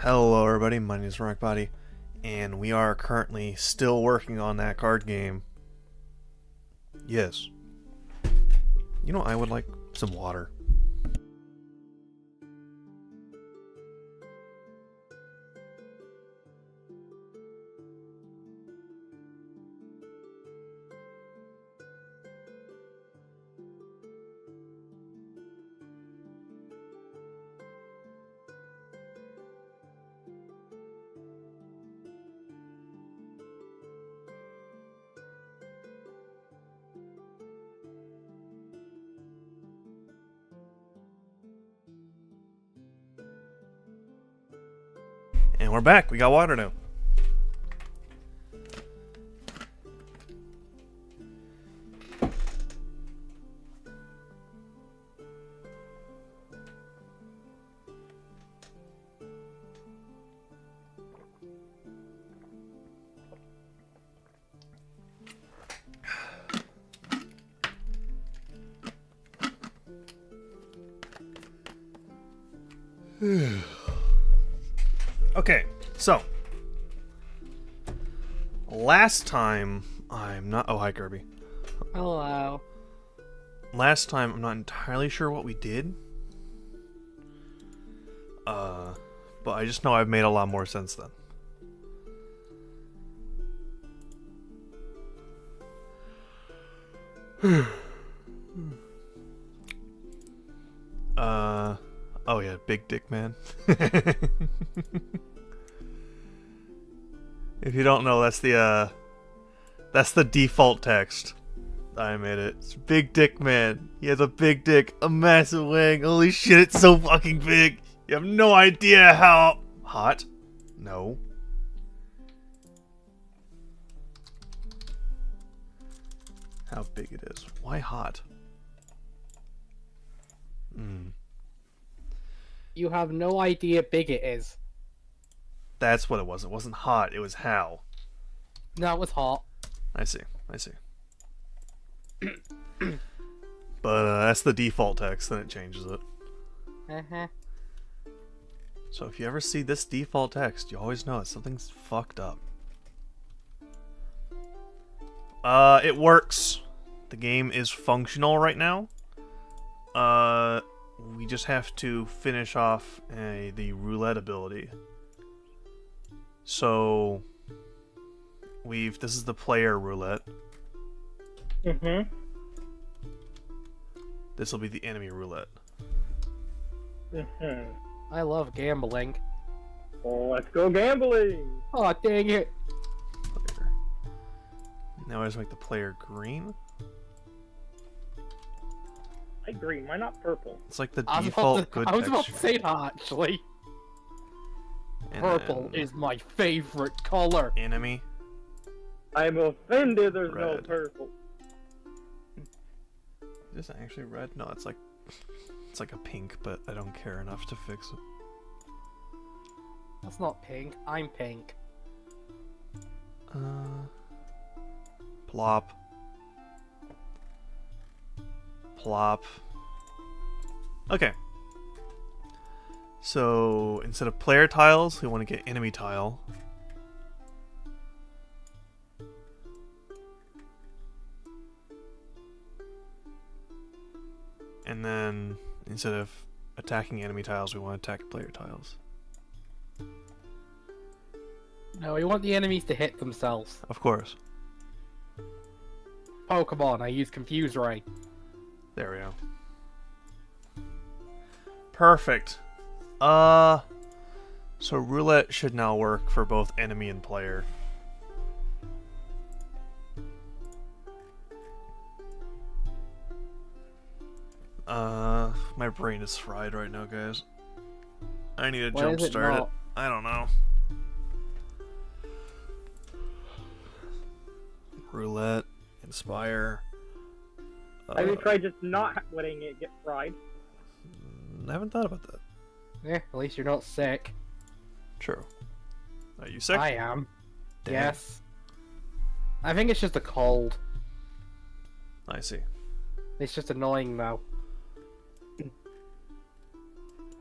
Hello everybody, my name is Rockbody, and we are currently still working on that card game. Yes. You know, I would like some water. And we're back, we got water now. Okay, so last time hi Kirby. Hello. Last time I'm not entirely sure what we did. But I just know I've made a lot more since then. Oh yeah, big dick man. If you don't know, that's the default text. I made it. It's big dick man. He has a big dick, a massive wang. Holy shit, it's so fucking big. You have no idea how hot. No. How big it is. Why hot? You have no idea big it is. That's what it was. It wasn't hot. It was how. No, it was hot. I see. But that's the default text, then it changes it. Uh-huh. So if you ever see this default text, you always know something's fucked up. It works. The game is functional right now. We just have to finish off the roulette ability. So this is the player roulette. Mm-hmm. This will be the enemy roulette. Mm-hmm. I love gambling. Oh, let's go gambling! Oh, dang it. Player. Now I just make the player green. I green, why not purple? It's like the I default good was about to texture. say that, actually. And Purple then is my favorite color. enemy. I'm offended there's no Red. purple. Is this actually red? No, it's like a pink, but I don't care enough to fix it. That's not pink. I'm pink. Plop. Plop. Okay. So instead of player tiles, we want to get enemy tile. And then instead of attacking enemy tiles, we want to attack player tiles. No, we want the enemies to hit themselves. Of course. Pokemon, I use Confuse Ray. There we go. Perfect. So roulette should now work for both enemy and player. My brain is fried right now, guys. I need to Why is it jumpstart it. not? I don't know. Roulette, Inspire. Have you tried just not letting it get fried? I haven't thought about that. At least you're not sick. True. Are you sick? I am. Damn. Yes. I think it's just a cold. I see. It's just annoying though.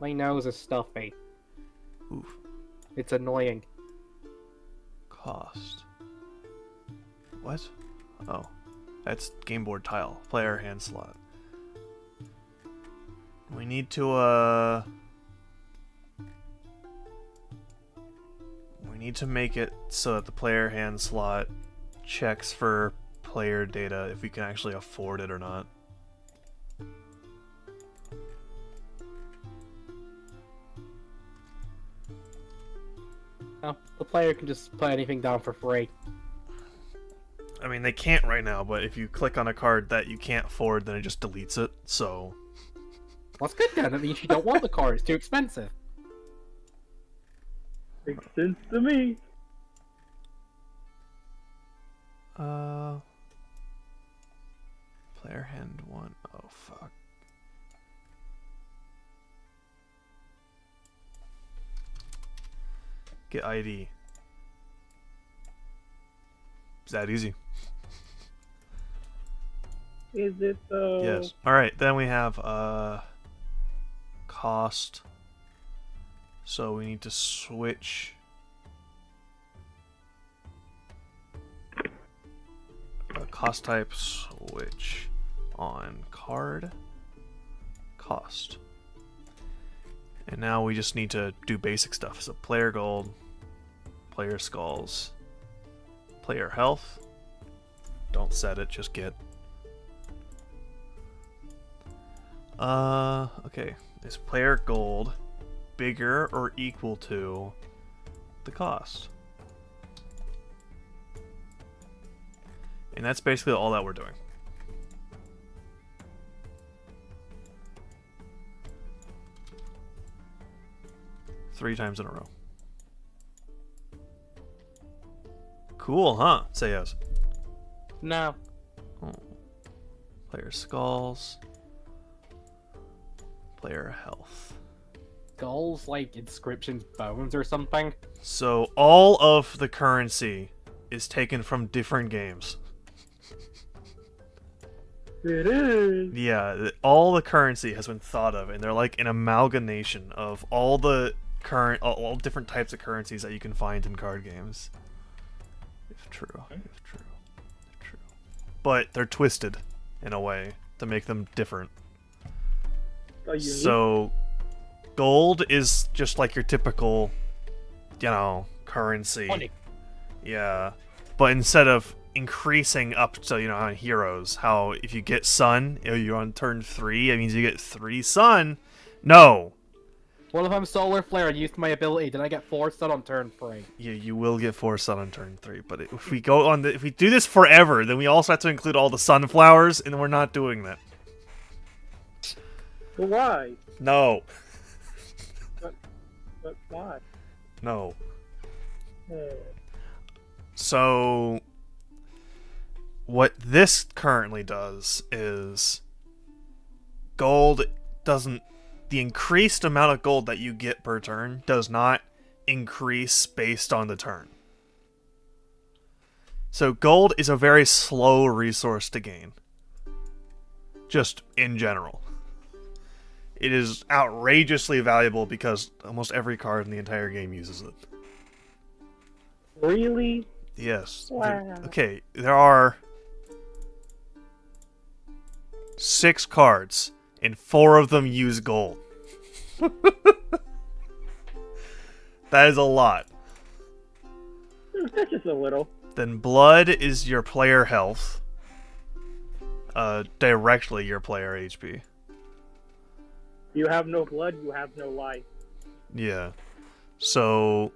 My nose is stuffy. Oof. It's annoying. Cost. What? Oh. That's game board tile. Player hand slot. We need to, we need to make it so that the player hand slot checks for player data if we can actually afford it or not. Oh, the player can just put anything down for free. I mean, they can't right now, but if you click on a card that you can't afford, then it just deletes it, so... That's good then, that means you don't want the card, it's too expensive. Makes sense to me. Player hand 1. Oh, fuck. Get ID. Is that easy? Is it though? Yes. Alright, then we have cost. So we need to switch cost type switch on card cost. And now we just need to do basic stuff. So player gold, player skulls, player health. Don't set it, just get. Okay. Is player gold bigger or equal to the cost? And that's basically all that we're doing. Three times in a row. Cool, huh? Say yes. No. Oh. Player skulls. Player health. Goals like inscriptions, bones, or something? So all of the currency is taken from different games. It is. Yeah, all the currency has been thought of, and they're like an amalgamation of all the all different types of currencies that you can find in card games. If true. But they're twisted in a way to make them different. So gold is just like your typical, currency. Money. Yeah. But instead of increasing up to, on heroes, how if you get sun, you're on turn 3, it means you get 3 sun. No. What if I'm Solar Flare and used my ability? Did I get 4 sun on turn 3? You will get 4 sun on turn 3, but if we go on if we do this forever, then we also have to include all the sunflowers, and we're not doing that. But why? No. But why? No. Eh. So what this currently does is gold doesn't. The increased amount of gold that you get per turn does not increase based on the turn. So gold is a very slow resource to gain. Just in general. It is outrageously valuable because almost every card in the entire game uses it. Really? Yes. Wow. Okay, there are 6 cards, and 4 of them use gold. That is a lot. That's just a little. Then blood is your player health. Directly your player HP. You have no blood, you have no life. Yeah. So,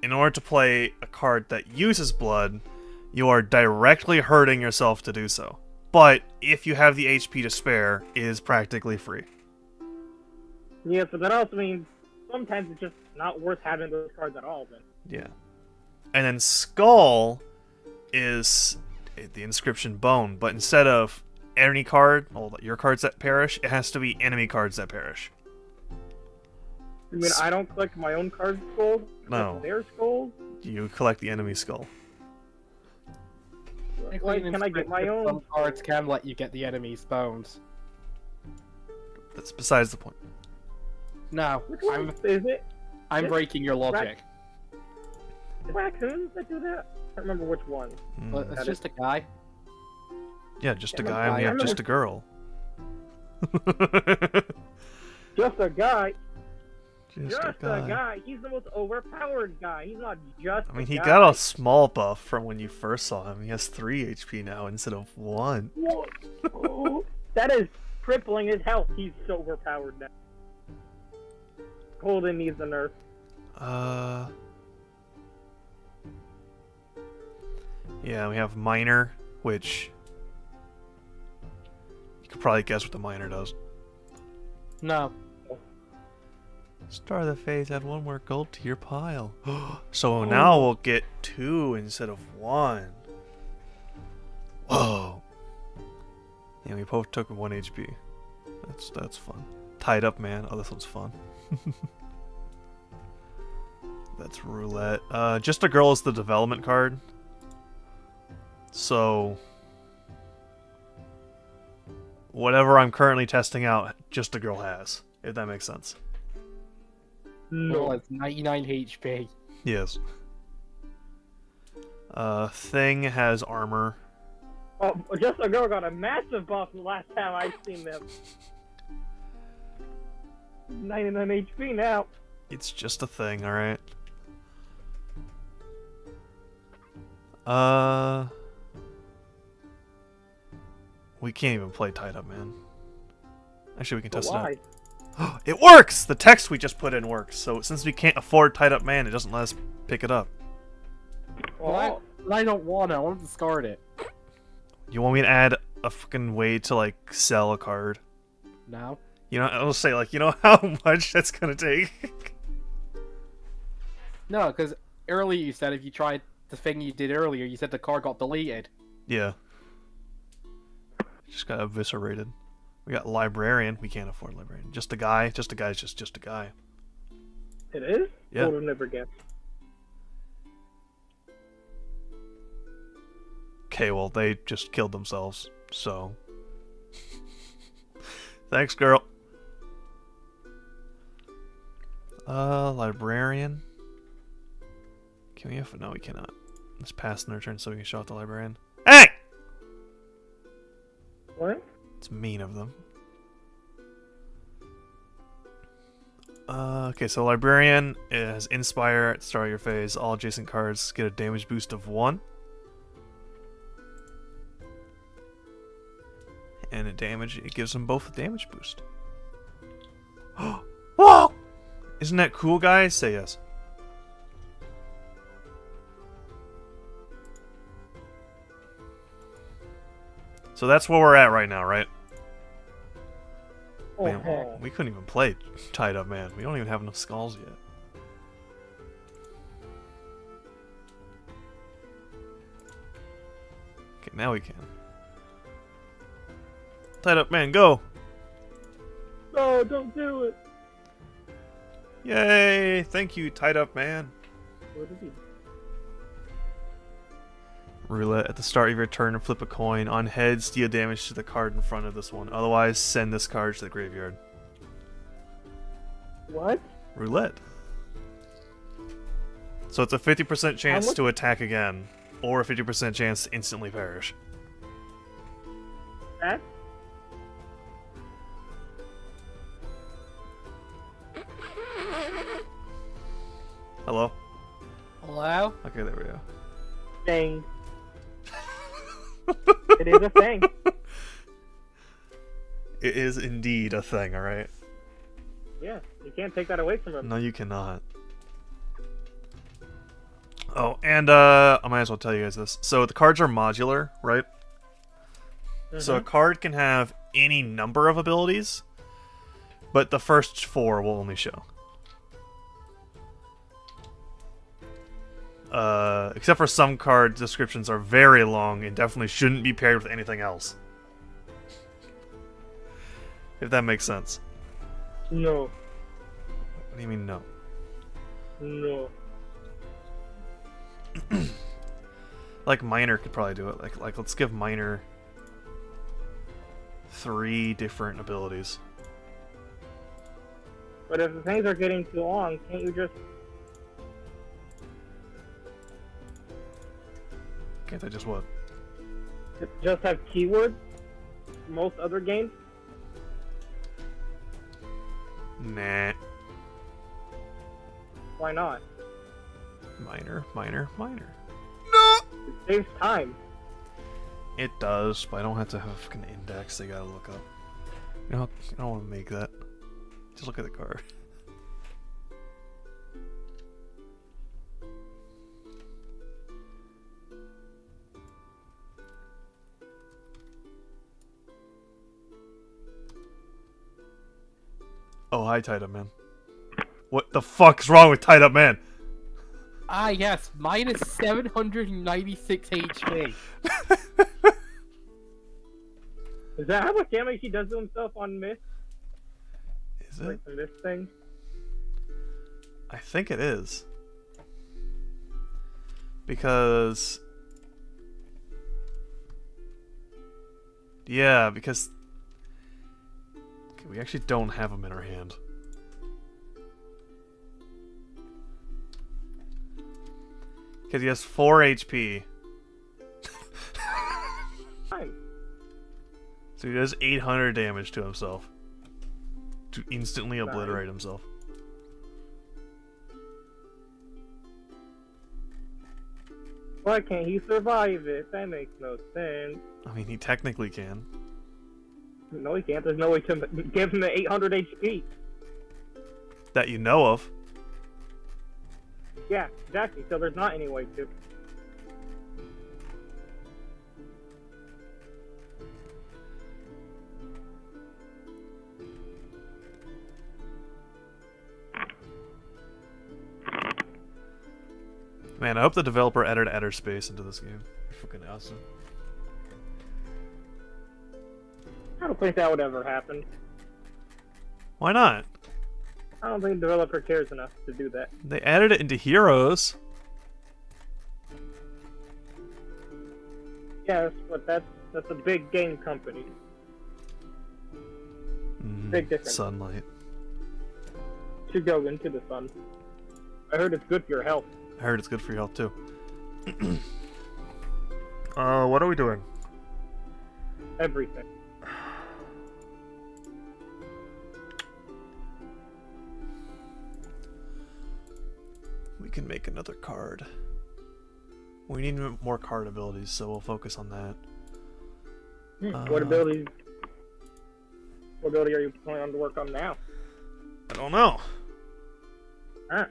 in order to play a card that uses blood, you are directly hurting yourself to do so. But if you have the HP to spare, it is practically free. Yeah, so that also means sometimes it's just not worth having those cards at all, then. Yeah. And then Skull is the inscription bone, but instead of any card, all your cards that perish, it has to be enemy cards that perish. You mean I don't collect my own cards gold? No. Their skulls? You collect the enemy skull. Like, can I get my own? Some cards can let you get the enemy's bones. That's besides the point. No, Which one is it? I'm Yes. breaking your logic. raccoons that do that? I don't remember which one. But it's just a guy. Yeah, just a Yeah, guy, and we I have just a girl. Just a guy. Just a guy. He's the most overpowered guy. He's not just. I mean, a he guy. got a small buff from when you first saw him. He has 3 HP now instead of 1. Whoa. That is crippling his health. He's so overpowered now. Golden needs a nerf. Yeah, we have Miner, which you could probably guess what the Miner does. No. Star of the Faith, add 1 more gold to your pile. So now we'll get 2 instead of 1. Whoa. Yeah, we both took 1 HP. That's fun. Tied Up Man. Oh, this one's fun. That's Roulette. Just a Girl is the development card. So whatever I'm currently testing out, Just a Girl has, if that makes sense. No, it's 99 HP. Yes. Thing has armor. Oh, Just a Girl got a massive buff the last time I seen them. 99 HP now. It's just a thing, alright? We can't even play Tied Up Man. Actually, we can test it out. Why? It works! The text we just put in works. So since we can't afford Tied Up Man, it doesn't let us pick it up. Oh, I don't want it. I want to discard it. You want me to add a fucking way to, like, sell a card? No. You know, I'll say, like, you know how much that's gonna take? No, because earlier you said if you tried the thing you did earlier, you said the card got deleted. Yeah. Just got eviscerated. We got Librarian. We can't afford Librarian. Just a guy. Just a guy is just a guy. it is? Yeah. I would have never guessed. Okay, well, they just killed themselves, so... Thanks, girl. Librarian. Can we have... No, we cannot. Let's pass in their turn so we can show out the Librarian. Hey! What? It's mean of them. Okay, so Librarian is Inspire at the start of your phase. All adjacent cards get a damage boost of 1. And it gives them both a damage boost. Whoa! Isn't that cool, guys? Say yes. So that's where we're at right now, right? Oh, Man, oh. we couldn't even play Tied Up Man. We don't even have enough skulls yet. Okay, now we can. Tied Up Man, go! No, don't do it. Yay! Thank you, Tied Up Man. What is he? Roulette. At the start of your turn, flip a coin. On heads, deal damage to the card in front of this one. Otherwise, send this card to the graveyard. What? Roulette. So it's a 50% chance to attack again, or a 50% chance to instantly perish. That? Hello? Hello? Okay, there we go. Thing. It is a thing. It is indeed a thing, alright? Yeah, you can't take that away from him. No, you cannot. Oh, and I might as well tell you guys this. So the cards are modular, right? So a card can have any number of abilities, but the first 4 will only show. Except for some card descriptions are very long and definitely shouldn't be paired with anything else. If that makes sense. No. What do you mean no? No. Like Miner could probably do it. Like let's give Miner 3 different abilities. But if the things are getting too long, can't you just... Can't I just what? Just have keywords? Most other games? Nah. Why not? Minor. It saves time. It does, but I don't have to have a fucking index they gotta look up. You know, I don't want to make that. Just look at the card. Oh, hi, Tied Up Man. What the fuck's wrong with Tied Up Man? Ah, yes, minus 796 HP. Is that how much damage he does to himself on Myth? Is it? Like from this thing? I think it is. Because... Yeah, because... Okay, we actually don't have him in our hand. Because he has 4 HP. Fine. So he does 800 damage to himself. To instantly obliterate himself. Why can't he survive it? That makes no sense. I mean, he technically can. No, he can't. There's no way to give him the 800 HP. That you know of. Yeah, exactly. So there's not any way to. Man, I hope the developer added Adder Space into this game. Fucking awesome. I don't think that would ever happen. Why not? I don't think the developer cares enough to do that. They added it into Heroes. Yes, but that's a big game company. Big difference. Sunlight. Should go into the sun. I heard it's good for your health. I heard it's good for your health too. What are we doing? Everything. We can make another card. We need more card abilities, so we'll focus on that. What ability are you planning to work on now? I don't know. Huh.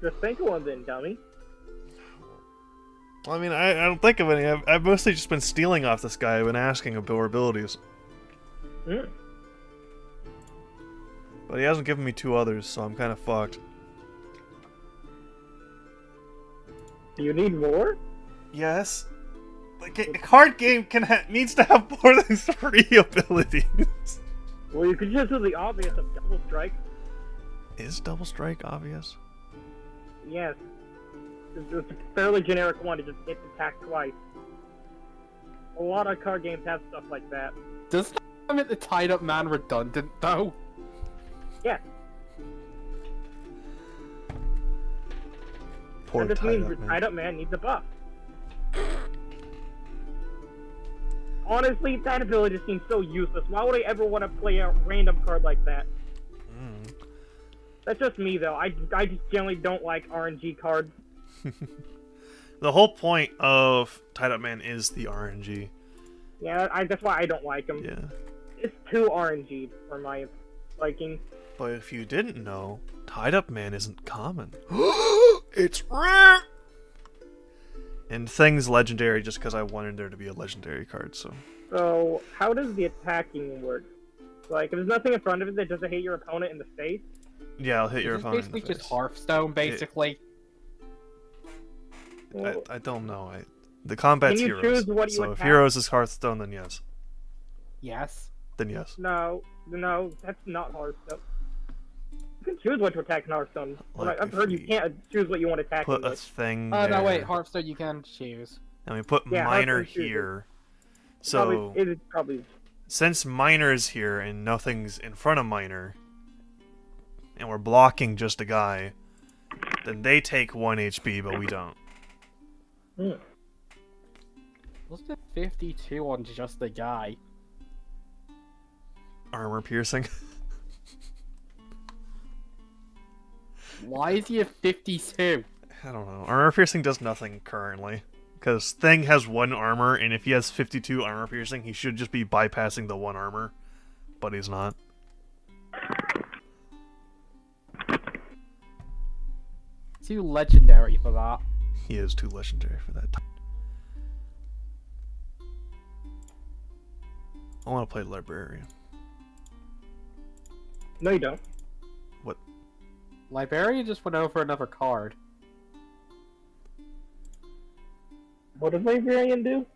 Just think of one then, dummy. I mean, I don't think of any. I've mostly just been stealing off this guy and asking about abilities. Hmm. But he hasn't given me 2 others, so I'm kind of fucked. Do you need more? Yes. A card game needs to have more than 3 abilities. Well, you could just do the obvious of double strike. Is Double Strike obvious? Yes. It's a fairly generic one to just hit attack twice. A lot of card games have stuff like that. Does that make the Tied Up Man redundant, though? Yeah. Poor That just Tied means Up the Man. Tied Up Man needs a buff. Honestly, that ability just seems so useless. Why would I ever want to play a random card like that? That's just me, though. I just generally don't like RNG cards. The whole point of Tied Up Man is the RNG. Yeah, that's why I don't like them. Yeah. It's too RNG for my liking. But if you didn't know, Tied Up Man isn't common. It's rare! And Thing's legendary just because I wanted there to be a legendary card, so... So, how does the attacking work? Like, if there's nothing in front of it, does it hit your opponent in the face? Yeah, I'll hit your It's opponent in the basically face. just Hearthstone, basically. Well, I don't know. The combat's Can you Heroes. choose what you So if attack? Heroes is Hearthstone, then yes. Yes. Then yes. no, that's not Hearthstone. You can choose what to attack in Hearthstone. Like, I've if heard you we can't choose what you want to attack Put a with. thing Oh, no, wait. there, Hearthstone, you can choose. and we put Yeah, Minor Hearthstone chooses. here. So, It is probably... since Minor is here and nothing's in front of Minor, and we're blocking just a guy, then they take 1 HP, but we don't. Wasn't it 52 on just the guy? Armor piercing. Why is he at 52? I don't know. Armor piercing does nothing currently. Because Thing has 1 armor, and if he has 52 armor piercing, he should just be bypassing the 1 armor. But he's not. Too legendary for that. He is too legendary for that. I want to play Librarian. No, you don't. What? Librarian just went over another card. What does Librarian do?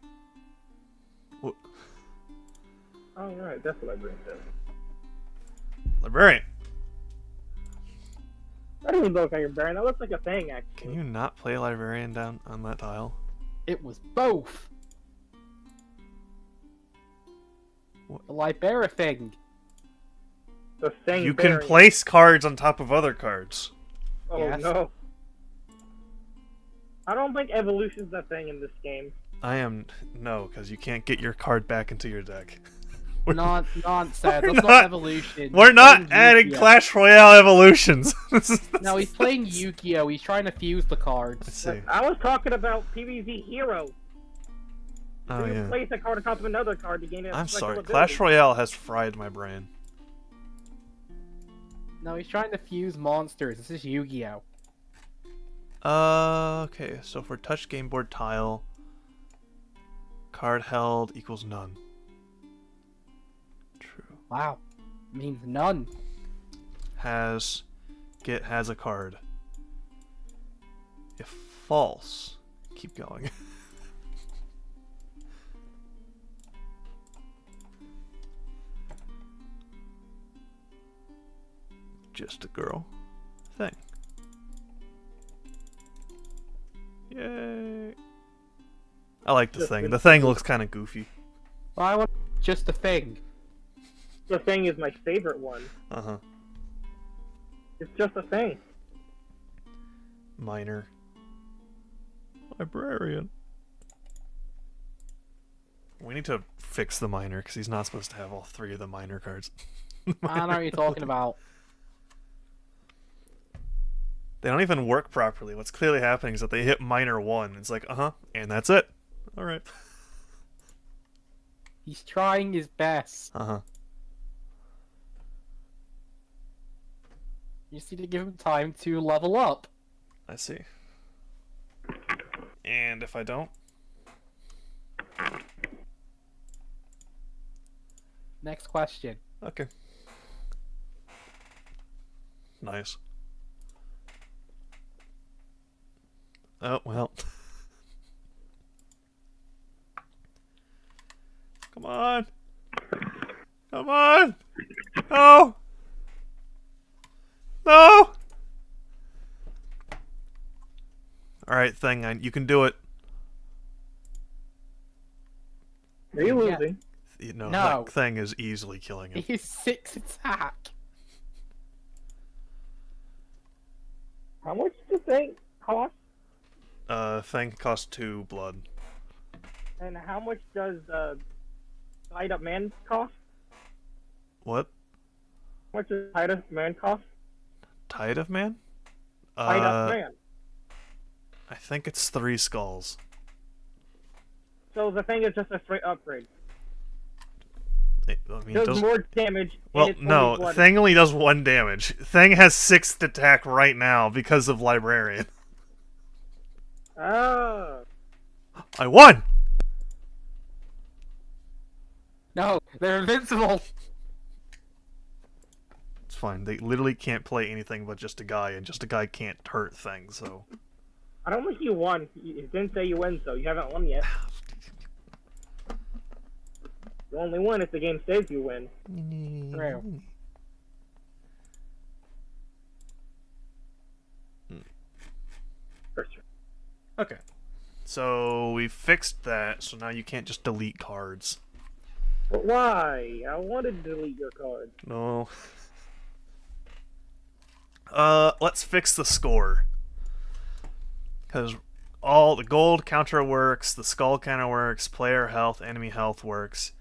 What? Oh, right, that's what Librarian does. Librarian! That doesn't look like a Librarian, that looks like a thing, actually. Can you not play Librarian down on that tile? It was both. What? The Libera thing. The thing You can variant. place cards on top of other cards. Oh, Yes. no. I don't think evolution's a thing in this game. No, because you can't get your card back into your deck. Nonsense. We're That's not- not evolution. We're He's not playing adding Yu-Gi-Oh. Clash Royale evolutions. No, he's playing Yu-Gi-Oh! He's trying to fuse the Let's cards. see. I was talking about PvZ Hero. Oh you yeah. place a card on top of another card to gain a I'm special sorry. ability. Clash Royale has fried my brain. No, he's trying to fuse monsters. This is Yu-Gi-Oh! Okay. So for touch game board tile, card held equals none. True. Wow. Means none. Has a card. If false, keep going. Just a girl thing. Yay! I like the thing. The thing looks kind of goofy. Well, I want just a thing. The thing is my favorite one. Uh huh. It's just a thing. Minor. Librarian. We need to fix the minor because he's not supposed to have all 3 of the minor cards. I don't know what you're talking about. They don't even work properly. What's clearly happening is that they hit minor 1. It's like, and that's it. Alright. He's trying his best. Uh-huh. You just need to give him time to level up. I see. And if I don't? Next question. Okay. Nice. Oh, well. Come on! Come on! No! No! Alright, Thing, you can do it. Are you Yeah. losing? No, No. that Thing is easily killing him. He's 6 attack. How much does the thing cost? Thing costs 2 blood. And how much does Tied Up Man cost? What? How much does Tied Up Man cost? Tide of Man? Tied Up Man. I think it's 3 skulls. So the thing is just a straight upgrade. I mean, Does does- more damage. and well, it's only no, blood. Thing only does 1 damage. Thing has 6th attack right now because of Librarian. Oh. I won! No, they're invincible. It's fine. They literally can't play anything but just a guy, and just a guy can't hurt things, so... I don't think you won. You didn't say you win, so you haven't won yet. You only win if the game says you win. True. For sure. Okay. So, we fixed that, so now you can't just delete cards. But why? I wanted to delete your card. No. Let's fix the score. Because all the gold counter works, the skull counter works, player health, enemy health works,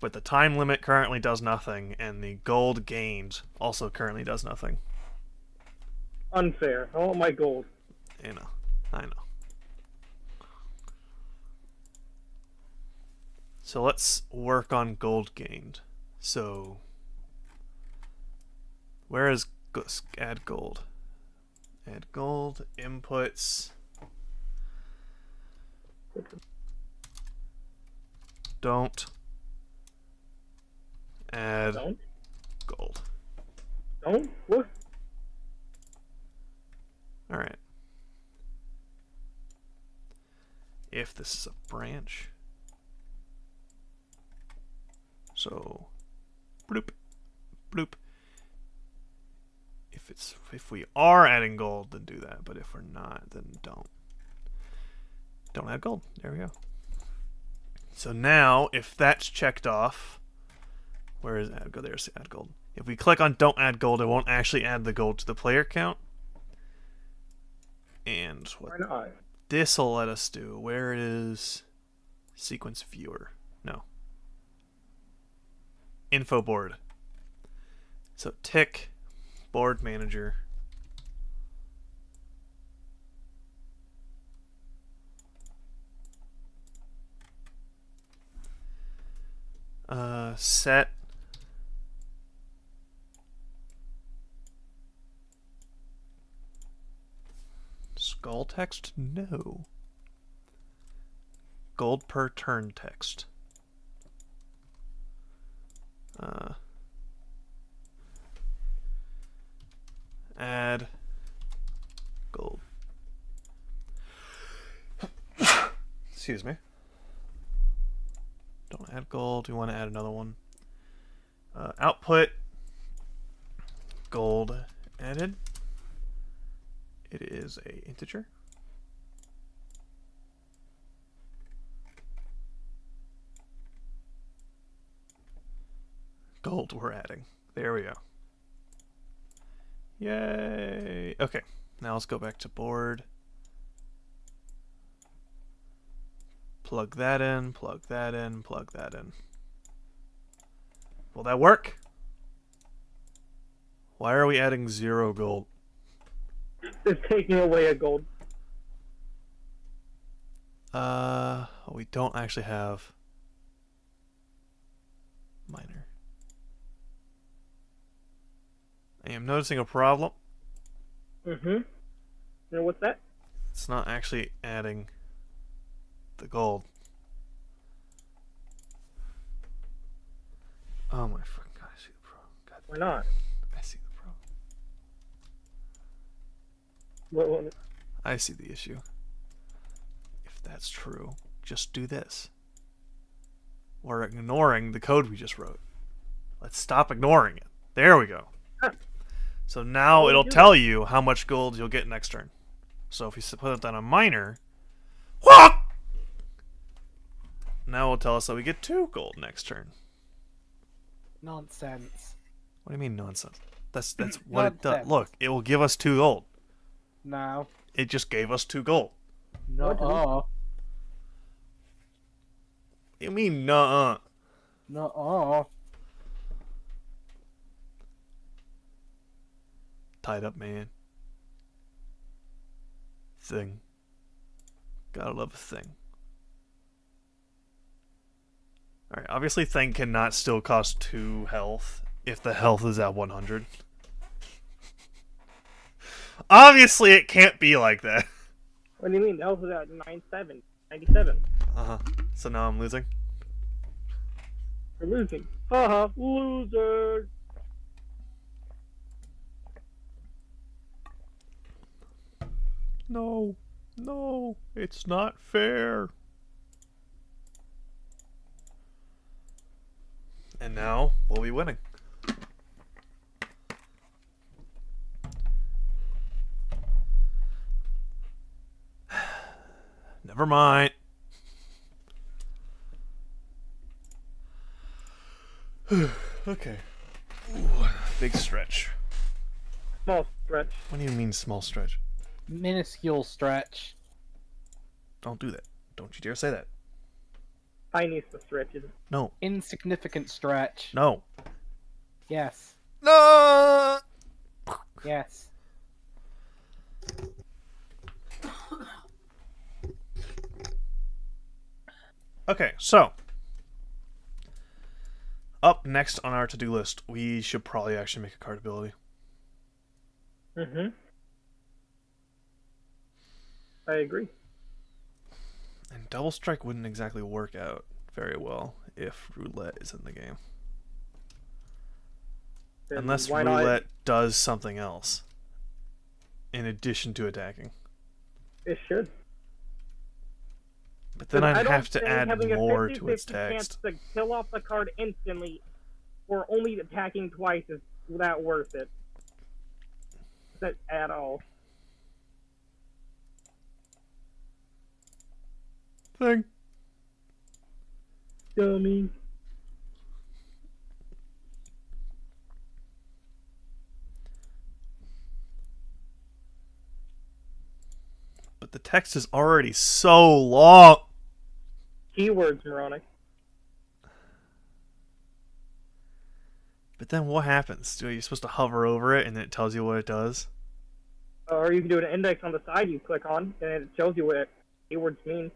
but the time limit currently does nothing, and the gold gained also currently does nothing. Unfair. I want my gold. I know. So let's work on gold gained. So, where is add gold? Add gold, inputs. Don't add gold. Don't? What? Alright. If this is a branch. So, bloop, bloop. If we are adding gold, then do that. But if we're not, then don't. Don't add gold. There we go. So now, if that's checked off, where is add gold? There's add gold. If we click on don't add gold, it won't actually add the gold to the player count. And what this will let us do, where is sequence viewer? No. Info board. So tick board manager. Set skull text? No. Gold per turn text. Add gold. Excuse me. Don't add gold. We want to add another one. Output gold added. It is a integer. Gold we're adding. There we go. Yay! Okay, now let's go back to board. Plug that in, plug that in, plug that in. Will that work? Why are we adding 0 gold? It's taking away a gold. We don't actually have miner. I am noticing a problem. You know what's that? It's not actually adding the gold. Oh my fucking god, I see the problem. God, Why not? I see the problem. What? I see the issue. If that's true, just do this. We're ignoring the code we just wrote. Let's stop ignoring it. There we go. So now it'll tell you how much gold you'll get next turn. So if you put it on a miner, now it'll tell us that we get 2 gold next turn. Nonsense. What do you mean nonsense? That's what it does. Look, it will give us 2 gold. No. It just gave us 2 gold. No. You mean nuh-uh? No. Tied up man. Thing. Gotta love a thing. Alright, obviously thing cannot still cost 2 health if the health is at 100. Obviously it can't be like that. What do you mean? That was at 97. Uh-huh. So now I'm losing? We're losing. Haha, loser! No, it's not fair. And now we'll be winning. Never mind. Okay. Ooh, big stretch. Small stretch. What do you mean small stretch? Minuscule stretch. Don't do that. Don't you dare say that. Tiniest of stretches. No. Insignificant stretch. No. Yes. No. Yes. Okay, so up next on our to-do list, we should probably actually make a card ability. Mm-hmm. I agree. And Double Strike wouldn't exactly work out very well if Roulette is in the game. Then Unless why not? Roulette does something else in addition to attacking. It should. But then I I'd don't have to think add having a more to 50-50 its chance text. to kill off the card instantly, or only attacking twice is that worth it. That at all. Thing. Dummy. But the text is already so long. Keywords, moronic. But then what happens? Are you supposed to hover over it and then it tells you what it does? Or you can do an index on the side you click on, and it shows you what keywords mean.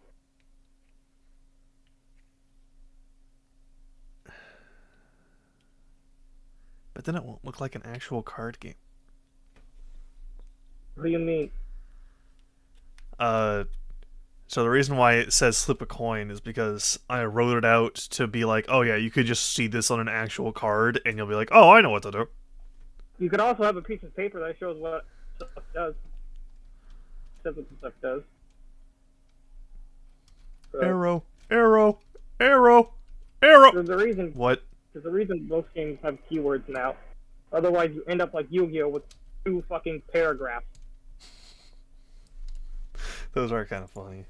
But then it won't look like an actual card game. What do you mean? So the reason why it says flip a coin is because I wrote it out to be like, oh yeah, you could just see this on an actual card and you'll be like, oh, I know what to do. You could also have a piece of paper that shows what stuff does. Says what the stuff does. So, Arrow, arrow, arrow, arrow. there's a reason. What? There's a reason most games have keywords now. Otherwise, you end up like Yu-Gi-Oh with 2 fucking paragraphs. Those are kind of funny.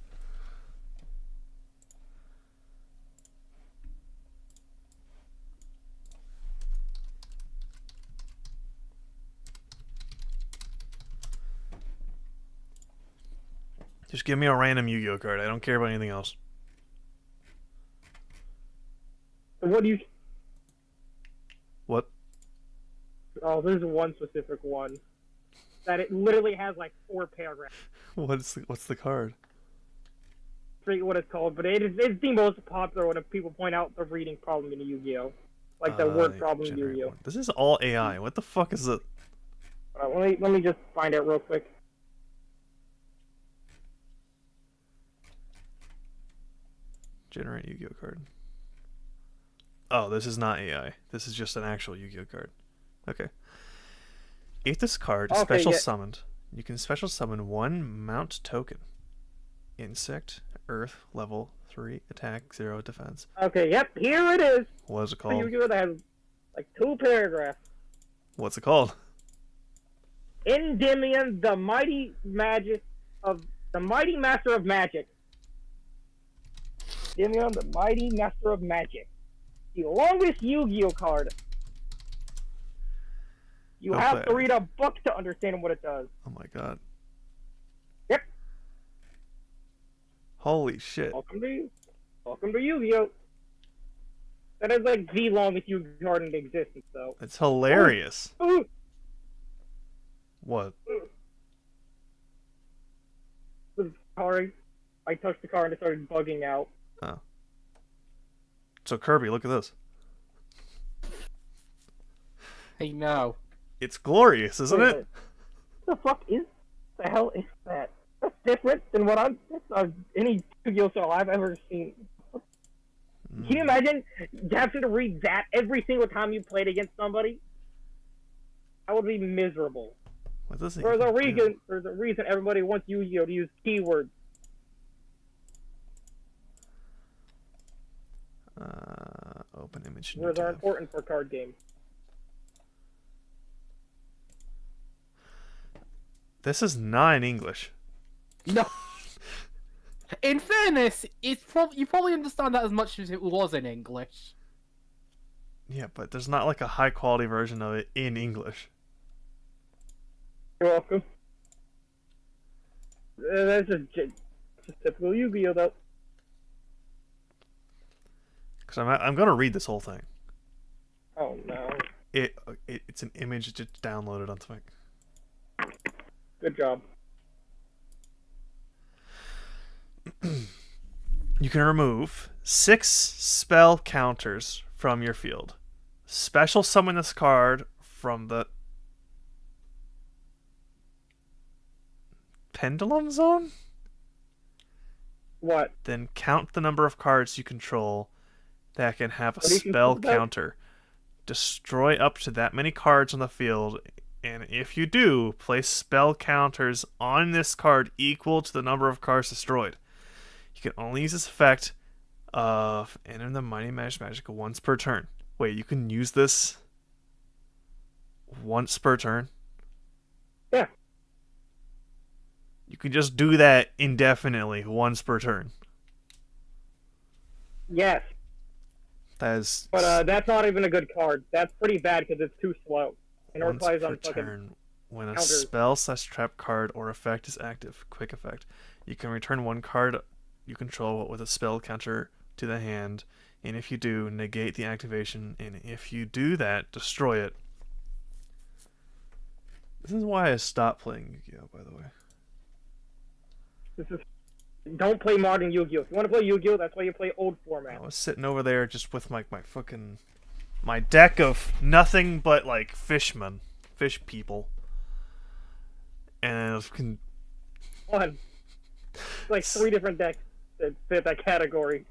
Just give me a random Yu-Gi-Oh card. I don't care about anything else. So what do you? What? Oh, there's one specific one that it literally has like 4 paragraphs. What's the card? I forget what it's called, but it's the most popular one if people point out the reading problem in Yu-Gi-Oh. Like the word problem in generate Yu-Gi-Oh. one. This is all AI. What the fuck is it? Let me just find it real quick. Generate Yu-Gi-Oh card. Oh, this is not AI. This is just an actual Yu-Gi-Oh card. Okay. If this card is Okay, special yeah. summoned, you can special summon 1 mount token. Insect, Earth, level 3, attack, 0 defense. Okay, yep, here it is. What is it For called? Yu-Gi-Oh that has like 2 paragraphs. What's it called? Endymion, the mighty master of magic. Endymion, the mighty master of magic. The longest Yu-Gi-Oh card. You Okay. have to read a book to understand what it does. Oh my god. Yep. Holy shit. Welcome to Yu-Gi-Oh. That is like the longest Yu-Gi-Oh card in existence, though. It's hilarious. Ooh. What? Sorry. I touched the card and it started bugging out. Oh. So Kirby, look at this. Hey, no. It's glorious, isn't it? What the hell is that? That's different than what any Yu-Gi-Oh show I've ever seen. Can you imagine having to read that every single time you played against somebody? That would be miserable. What does it There's a even do? reason. There's a reason everybody wants Yu-Gi-Oh to use keywords. Open image. new Words are tab. important for card games. This is not in English. No. In fairness, you probably understand that as much as it was in English. Yeah, but there's not like a high quality version of it in English. You're welcome. That's just typical Yu-Gi-Oh though. Because I'm gonna read this whole thing. Oh no. It's an image just downloaded onto my. Good job. You can remove 6 spell counters from your field. Special summon this card from the Pendulum Zone? What? Then count the number of cards you control that can have a What do you spell control that? counter. Destroy up to that many cards on the field, and if you do, place spell counters on this card equal to the number of cards destroyed. You can only use this effect of enter the Mighty Magic once per turn. Wait, you can use this once per turn? Yeah. You can just do that indefinitely, once per turn. Yes. That is. But that's not even a good card. That's pretty bad because it's too slow. And it Once relies per on fucking turn, when a counters. spell/trap card or effect is active, quick effect, you can return one card you control with a spell counter to the hand, and if you do, negate the activation, and if you do that, destroy it. This is why I stopped playing Yu-Gi-Oh, by the way. This is. Don't play modern Yu-Gi-Oh. If you want to play Yu-Gi-Oh, that's why you play old format. I was sitting over there just with my fucking... my deck of nothing but, like, fishmen. Fish people. And I was One. Like 3 different decks that fit that category.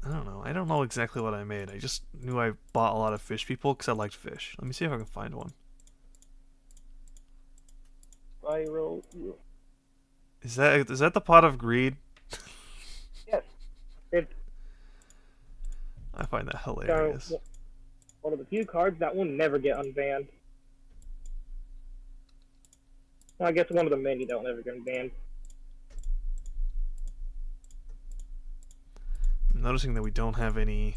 I don't know. I don't know exactly what I made. I just knew I bought a lot of fish people because I liked fish. Let me see if I can find one. Viral. Is that the Pot of Greed? Yes. It's I find that hilarious. one of the few cards that will never get unbanned. Well, I guess one of the many that will never get unbanned. I'm noticing that we don't have any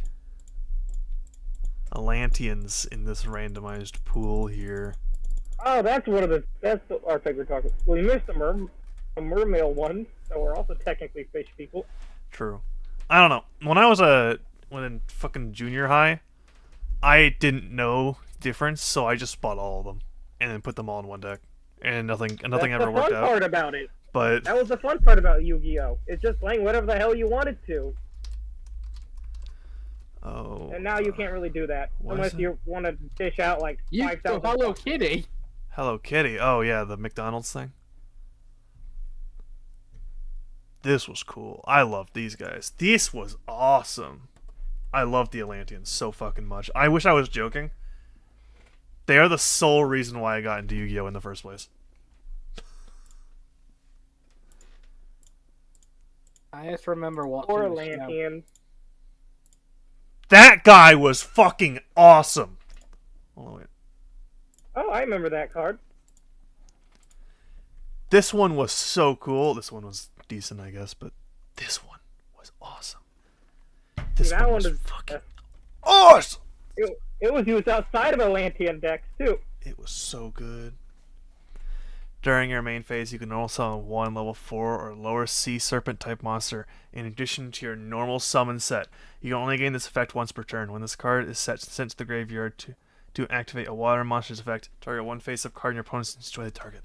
Atlanteans in this randomized pool here. Oh, that's our favorite target. We missed the mermail one, so we're also technically fish people. True. I don't know. When in fucking junior high, I didn't know difference, so I just bought all of them and then put them all in one deck, and nothing That's ever worked the fun out. part about it. But That was the fun part about Yu-Gi-Oh! It's just playing whatever the hell you wanted to. oh, And now you can't really do that. what Unless is it? you want to dish out like You 5,000 Hello bucks. Kitty. Hello Kitty. Oh yeah, the McDonald's thing. This was cool. I loved these guys. This was awesome. I love the Atlanteans so fucking much. I wish I was joking. They are the sole reason why I got into Yu-Gi-Oh in the first place. I just remember watching Or the show. Atlantean. That guy was fucking awesome. Hold on, wait. Oh, I remember that card. This one was so cool. This one was decent, I guess, but this one was awesome. This that one one was is- fucking awesome. It was used outside of Atlantean decks too. It was so good. During your main phase, you can also summon one level 4 or lower sea serpent type monster in addition to your normal summon set. You can only gain this effect once per turn. When this card is sent to the graveyard to activate a water monster's effect, target one face-up card in your opponent's and destroy the target.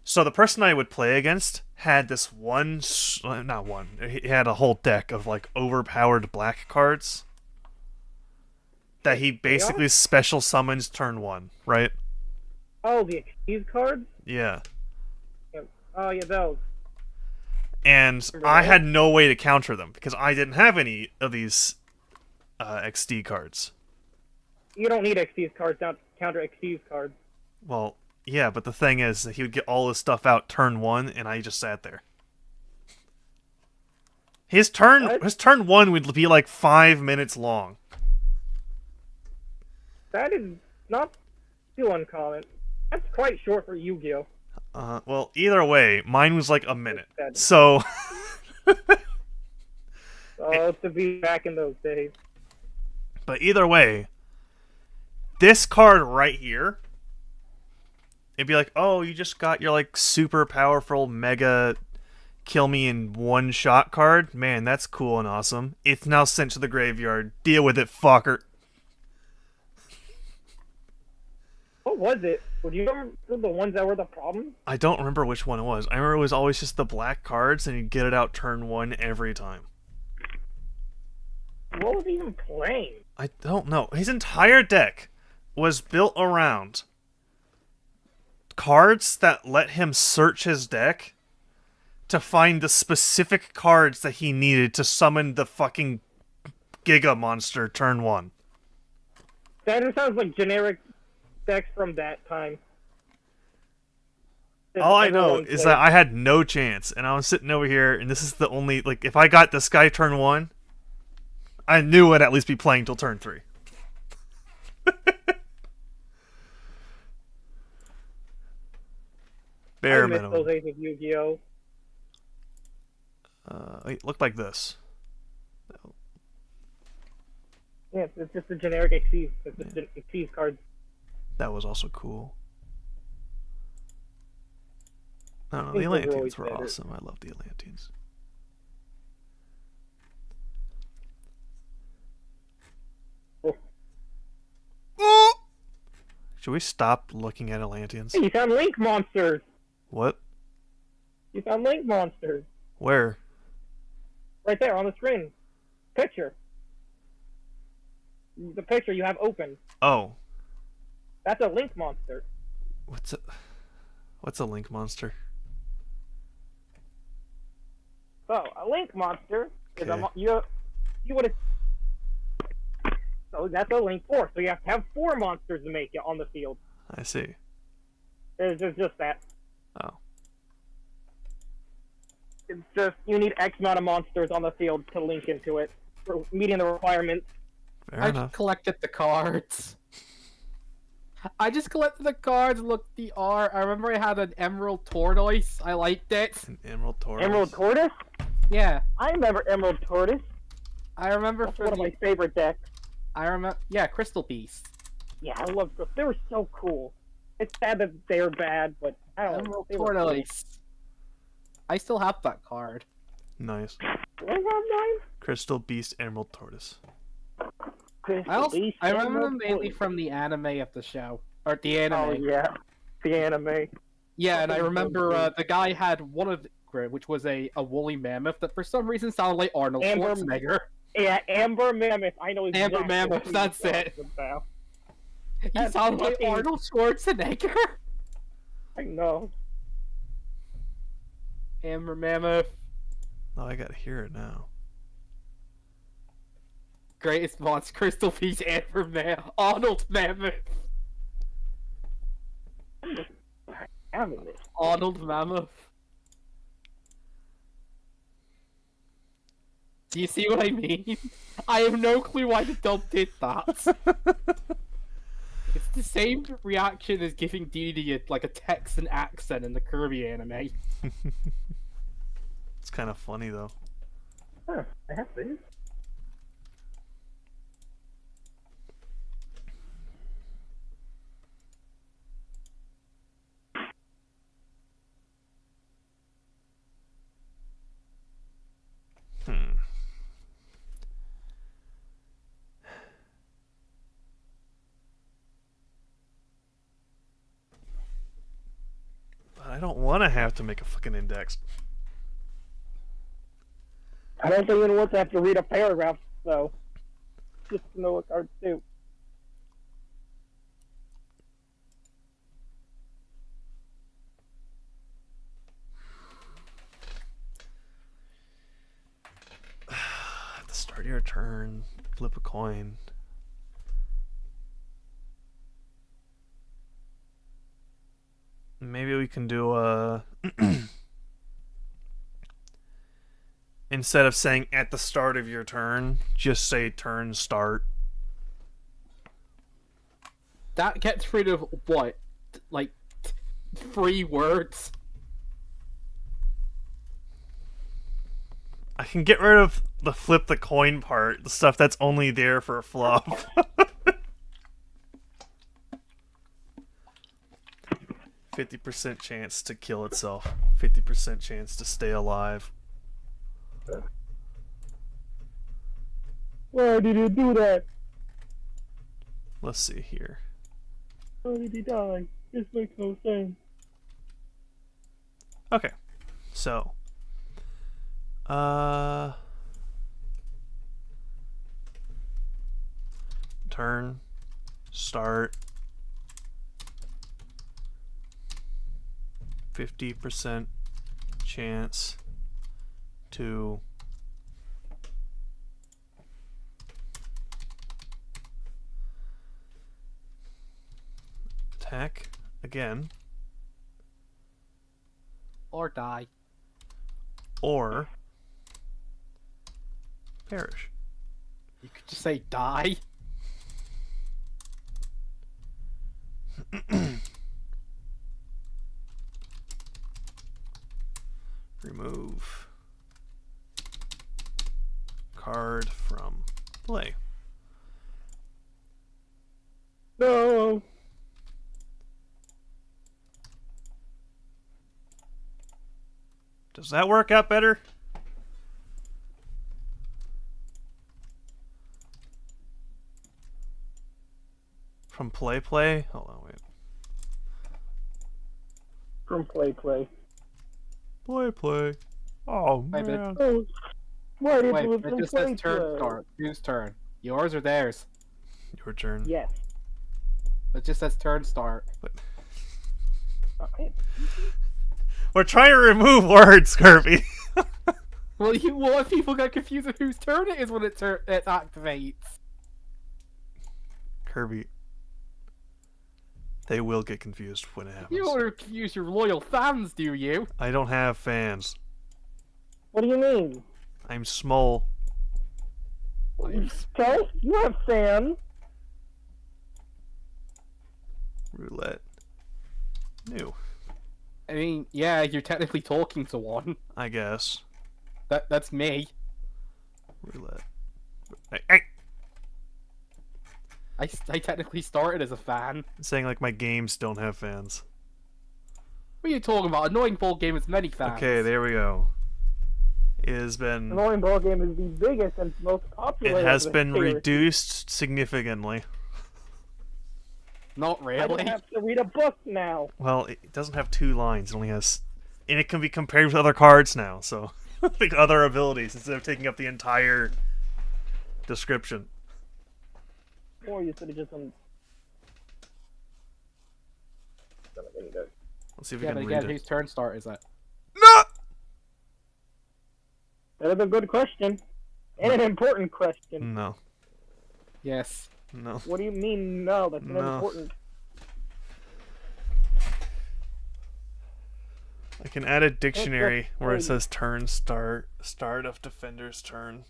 So the person I would play against had this not one, he had a whole deck of like overpowered black cards that he basically special summons turn 1, right? Oh, the Xyz cards? Yeah. Oh, yeah, those. And I had no way to counter them because I didn't have any of these XD cards. You don't need Xyz cards to counter Xyz cards. Well, yeah, but the thing is that he would get all this stuff out turn 1, and I just sat there. His turn What? 1 would be like 5 minutes long. That is not too uncommon. That's quite short for Yu-Gi-Oh! Well, either way, mine was like a minute. Sad. So, Oh, to be back in those days. but either way, this card right here it'd be like, oh, you just got your like super powerful mega kill me in one shot card. Man, that's cool and awesome. It's now sent to the graveyard. Deal with it, fucker. What was it? Would you remember the ones that were the problem? I don't remember which one it was. I remember it was always just the black cards, and you get it out turn 1 every time. What was he even playing? I don't know. His entire deck was built around cards that let him search his deck to find the specific cards that he needed to summon the fucking Giga Monster turn 1. That just sounds like generic decks from that time. All I know is that I had no chance, and I was sitting over here, and this is the only, like, if I got this guy turn 1, I knew I'd at least be playing till turn 3. Bare I miss minimum. those days of Yu-Gi-Oh! It looked like this. Yeah, it's just a generic Xyz. It's just an Xyz card. That was also cool. I don't know, the These were Atlanteans always were better. awesome. I love the Atlanteans. Oh. Should we stop looking at Atlanteans? Hey, you found Link monsters! What? You found Link monsters! Where? Right there on the screen. Picture. The picture you have open. Oh, That's a Link monster. what's a Link monster? So, a Link monster is Okay. you would have. So that's a Link 4. So you have to have 4 monsters to make it on the field. I see. It's just that. Oh, It's just you need X amount of monsters on the field to link into it for meeting the requirements. fair I enough. just collected the cards. I just collected the cards, looked the art. I remember I had an Emerald Tortoise. I liked it. An Emerald Tortoise. Emerald Tortoise? Yeah, I remember Emerald Tortoise. I remember That's for one of the. my favorite decks. I remember. Yeah, Crystal Beast. Yeah, I love them. They were so cool. It's sad that they're bad, but I don't know. Emerald They were cool. Tortoise. I still have that card. Nice. What was that Crystal Beast Emerald Tortoise. name? I remember them mainly from the anime of the show. Or the anime. Oh yeah, the anime. Yeah, and I Fucking remember Tortoise. the guy had one of the, which was a woolly mammoth that for some reason sounded like Arnold Amber- Schwarzenegger. Yeah, Amber Mammoth. I know exactly. Amber Mammoth, who you're that's it. talking about. He That's sounded like fucking- Arnold Schwarzenegger. I know. Amber Mammoth, Oh, I gotta hear it now. greatest monster, Crystal Beast, Amber Arnold Mammoth, Having this. Arnold Mammoth. Do you see what I mean? I have no clue why the dub did that. It's the same reaction as giving Dee like a Texan accent in the Kirby anime. It's kind of funny though. Huh, I have this. Hmm. But I don't want to have to make a fucking index. I don't think anyone wants to have to read a paragraph, though. Just to know what cards do. At the start of your turn, flip a coin. Maybe we can do a... Instead of saying at the start of your turn, just say turn start. That gets rid of what? Like 3 words? I can get rid of the flip the coin part, the stuff that's only there for fluff. 50% chance to kill itself. 50% chance to stay alive. Why did he do that? Let's see here. Why did he die? This makes no sense. Okay. So. Turn. Start. 50% chance to attack again Or die. or perish. You could just say die. Remove card from play. No. Does that work out better? From play? Hold on, wait. From play. Play. Oh, Wait, but man. Oh. Why did Wait, it it from just play says turn start. Whose turn? Yours or theirs? Your turn. Yes. It just says turn start. Okay. We're trying to remove words, Kirby. Well, what if people get confused with whose turn it is when it activates? Kirby. They will get confused when it happens. You don't want to confuse your loyal fans, do you? I don't have fans. What do you mean? I'm small. Okay, you have fans. Roulette. New, I mean, yeah, you're technically talking to one. I guess. That's me. Roulette. Hey! I technically started as a fan. I'm saying like my games don't have fans. What are you talking about? Annoying Ball Game has many fans. Okay, there we go. It has been. Annoying Ball Game is the biggest and most popular. It has of the been series. reduced significantly. Not I really. don't have to read a book now. Well, it doesn't have 2 lines. It only has, and it can be compared with other cards now. So, like other abilities instead of taking up the entire description. Or you should have just Let's see if we Yeah, can but read again, it. whose turn start is it? No. That is a good question. And an important question. No. Yes. No. What do you mean, no? That's an No. important. I can add a dictionary where it wait. says turn start of defender's turn.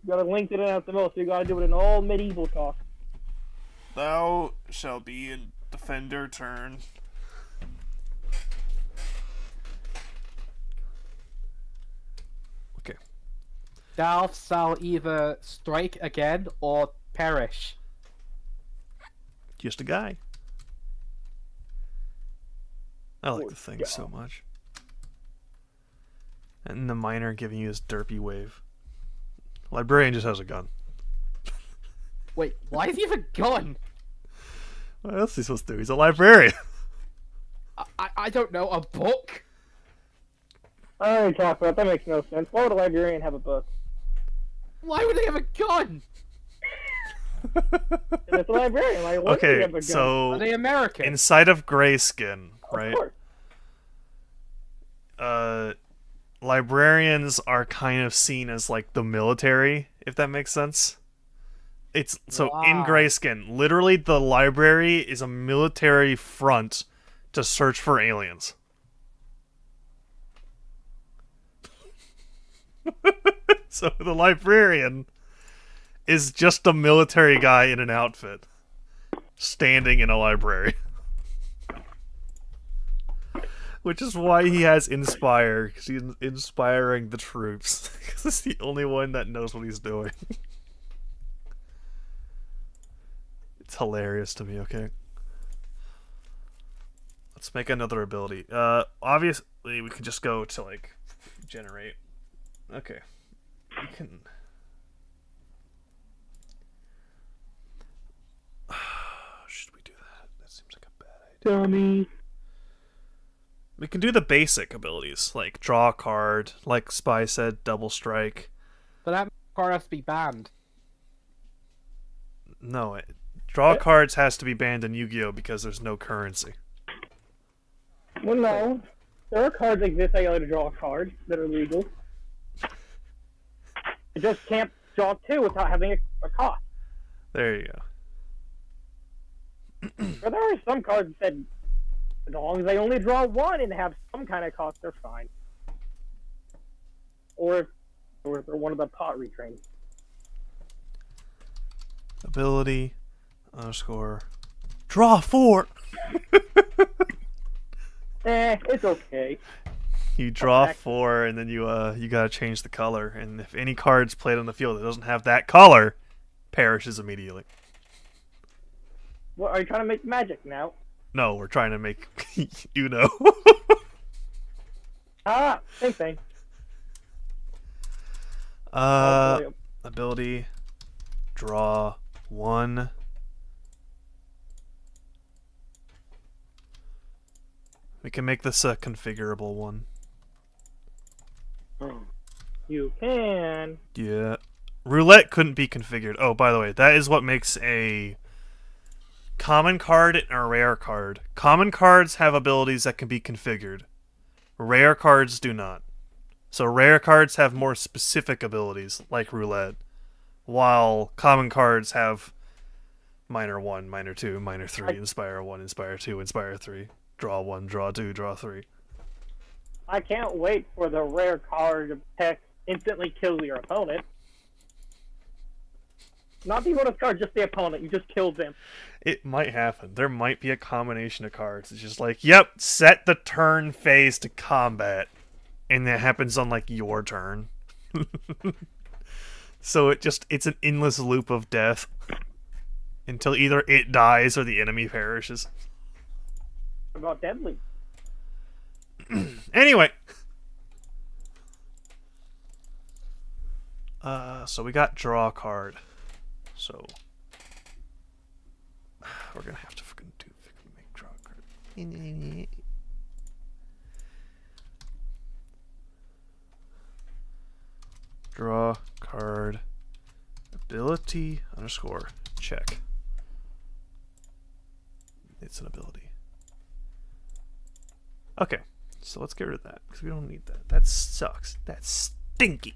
You gotta link it in at the most, so you gotta do it in all medieval talk. Thou shall be in defender turn. Okay. Thou shall either strike again or perish. Just a guy. I like Oh, the thing yeah. so much. And the miner giving you his derpy wave. Librarian just has a gun. Wait, why does he have a gun? What else is he supposed to do? He's a librarian. I don't know, a book? I already talked about that. Makes no sense. Why would a librarian have a book? Why would they have a gun? It's a librarian. Like, why would they Okay, have a gun? so Are they American? inside of Grayskin, right? Of course. Librarians are kind of seen as like the military, if that makes sense. It's so in Wow. Grayskin, literally the library is a military front to search for aliens. So the librarian is just a military guy in an outfit standing in a library. Which is why he has Inspire, because he's inspiring the troops. Because he's the only one that knows what he's doing. It's hilarious to me, okay? Let's make another ability. Obviously, we can just go to, like, generate. Okay. We can... Should we do that? That seems like a bad idea. Dummy. We can do the basic abilities, like draw a card, like Spy said, double strike. But that card has to be banned. No, draw cards has to be banned in Yu-Gi-Oh! Because there's no currency. Well, no. There are cards exist that you to draw cards that are legal. You just can't draw two without having a cost. There you go. But there are some cards that, as long as they only draw one and have some kind of cost, they're fine. Or if they're one of the pot retrains. Ability underscore draw 4. It's okay. You draw Okay. 4, and then you gotta change the color. And if any card's played on the field that doesn't have that color, perishes immediately. What, are you trying to make magic now? No, we're trying to make you know. Same thing. Ability draw 1. We can make this a configurable one. You can. Yeah. Roulette couldn't be configured. Oh, by the way, that is what makes a common card and a rare card. Common cards have abilities that can be configured. Rare cards do not. So rare cards have more specific abilities, like roulette, while common cards have minor 1, minor 2, minor 3, inspire 1, inspire 2, inspire 3, draw 1, draw 2, draw 3. I can't wait for the rare card to text instantly kill your opponent. Not the opponent's card, just the opponent. You just killed them. It might happen. There might be a combination of cards. It's just like, yep, set the turn phase to combat. And that happens on, like, your turn. So it's an endless loop of death. Until either it dies or the enemy perishes. What about Deadly? Anyway. So we got draw card. So we're gonna have to fucking make draw card. Draw card ability underscore check. It's an ability. Okay, so let's get rid of that because we don't need that. That sucks. That's stinky.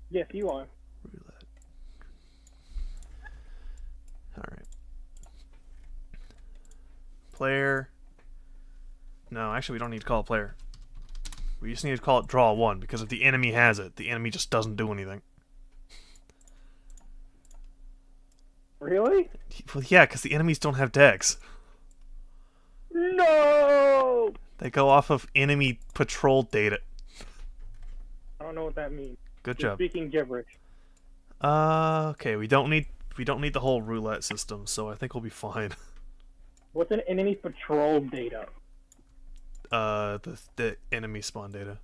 Yes, you are. Roulette. Alright. Player. No, actually we don't need to call it player. We just need to call it draw 1 because if the enemy has it, the enemy just doesn't do anything. Really? Well, yeah, because the enemies don't have decks. No! They go off of enemy patrol data. I don't know what that means. Good You're job. speaking gibberish. Okay, we don't need the whole roulette system, so I think we'll be fine. What's an enemy patrol data? The enemy spawn data.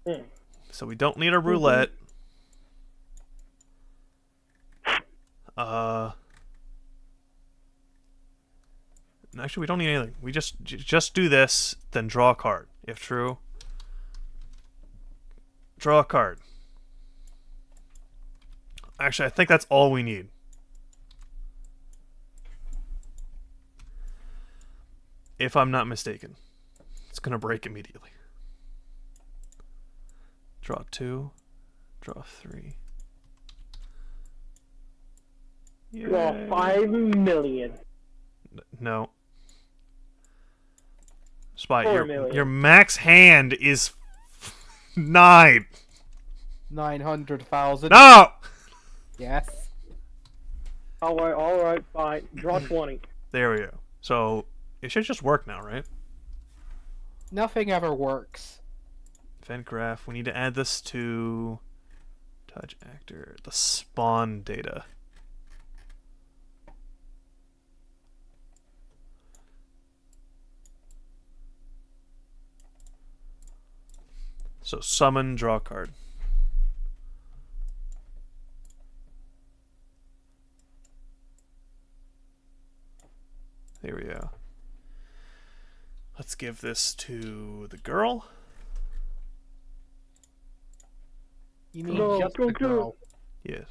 Hmm. So we don't need a roulette. Actually, we don't need anything. We just do this, then draw a card. If true, draw a card. Actually, I think that's all we need. If I'm not mistaken. It's gonna break immediately. Draw 2. Draw 3. Draw Yay. 5 million. No. Spy, 4 your million. max hand is 9. 900,000. No! Yes. Alright, fine. Draw 20. There we go. So, it should just work now, right? Nothing ever works. Event graph. We need to add this to touch actor. The spawn data. So summon, draw card. Here we go. Let's give this to the girl. You mean Go, just go, the go. girl? Yes,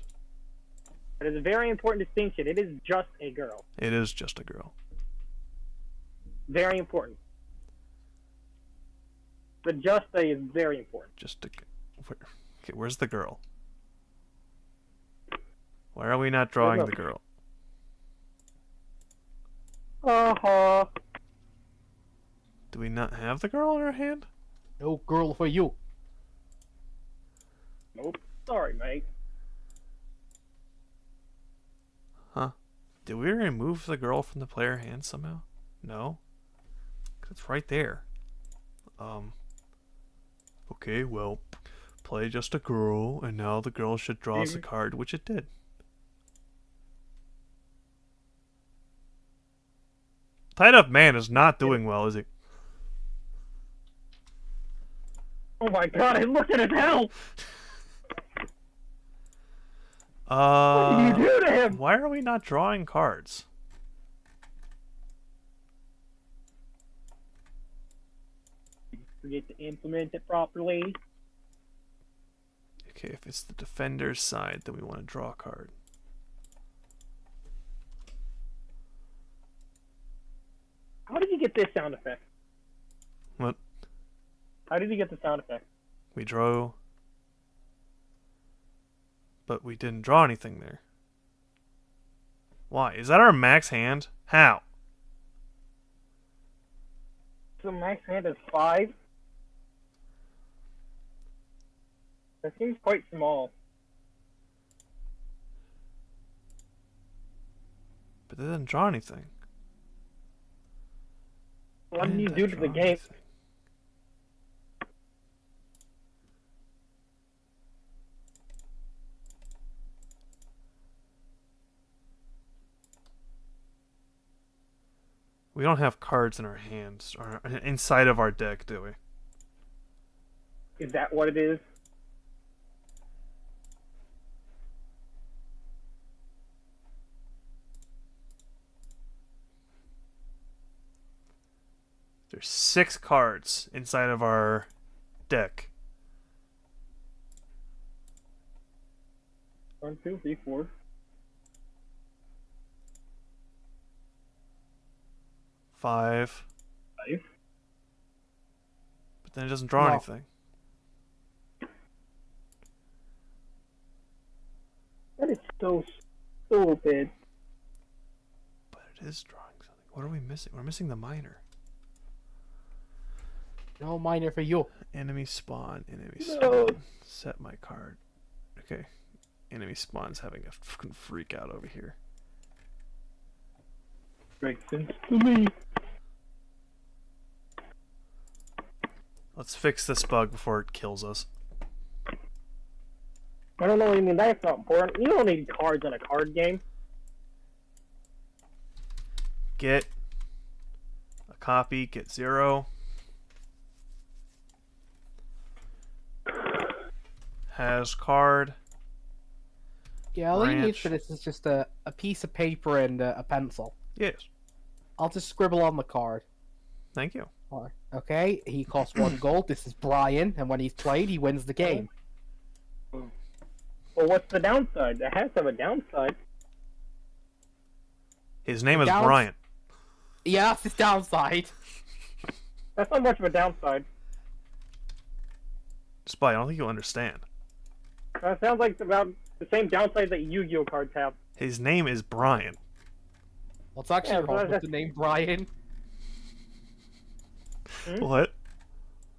That is a very important distinction. It is just a girl. it is just a girl. Very important. The just a is very important. Just a. Okay, where's the girl? Why are we not drawing no- the girl? Uh-huh. Do we not have the girl in our hand? No girl for you. Nope. Sorry, mate. Huh? Did we remove the girl from the player hand somehow? No? 'Cause it's right there. Okay, well, play just a girl, and now the girl should draw us a card, which it did. Tied Up Man is not doing well, is he? Oh my god, I looked at his health! What did you do to him? Why are we not drawing cards? Forget to implement it properly. Okay, if it's the defender's side, then we want to draw a card. How did you get this sound effect? What? How did you get the sound effect? We drew, but we didn't draw anything there. Why? Is that our max hand? How? So max hand is 5. That seems quite small. But they didn't draw anything. What did you Why do didn't to I the draw game? anything? We don't have cards in our hands or inside of our deck, do we? Is that what it is? There's 6 cards inside of our deck. 1, 2, 3, 4. 5. 5. But then it doesn't draw No. anything. That is so stupid. But it is drawing something. What are we missing? We're missing the minor. No minor for you. Enemy spawn. Enemy No. spawn. Set my card. Okay. Enemy spawn's having a fucking freak out over here. Makes sense to me. Let's fix this bug before it kills us. I don't know what you mean. That's not important. You don't need cards in a card game. Get a copy. Get 0. Has card. Yeah, all you need Branch. for this is just a piece of paper and a pencil. Yes. I'll just scribble on the card. Thank you. Alright. Okay, he costs 1 gold. This is Brian, and when he's played, he wins the game. Well, what's the downside? That has to have a downside. His name is Down- Bryant. Yeah, that's his downside. That's not much of a downside. Spy, I don't think you'll understand. That sounds like about the same downside that Yu-Gi-Oh cards have. His name is Brian. What's actually Yeah, wrong but with the name Brian? What?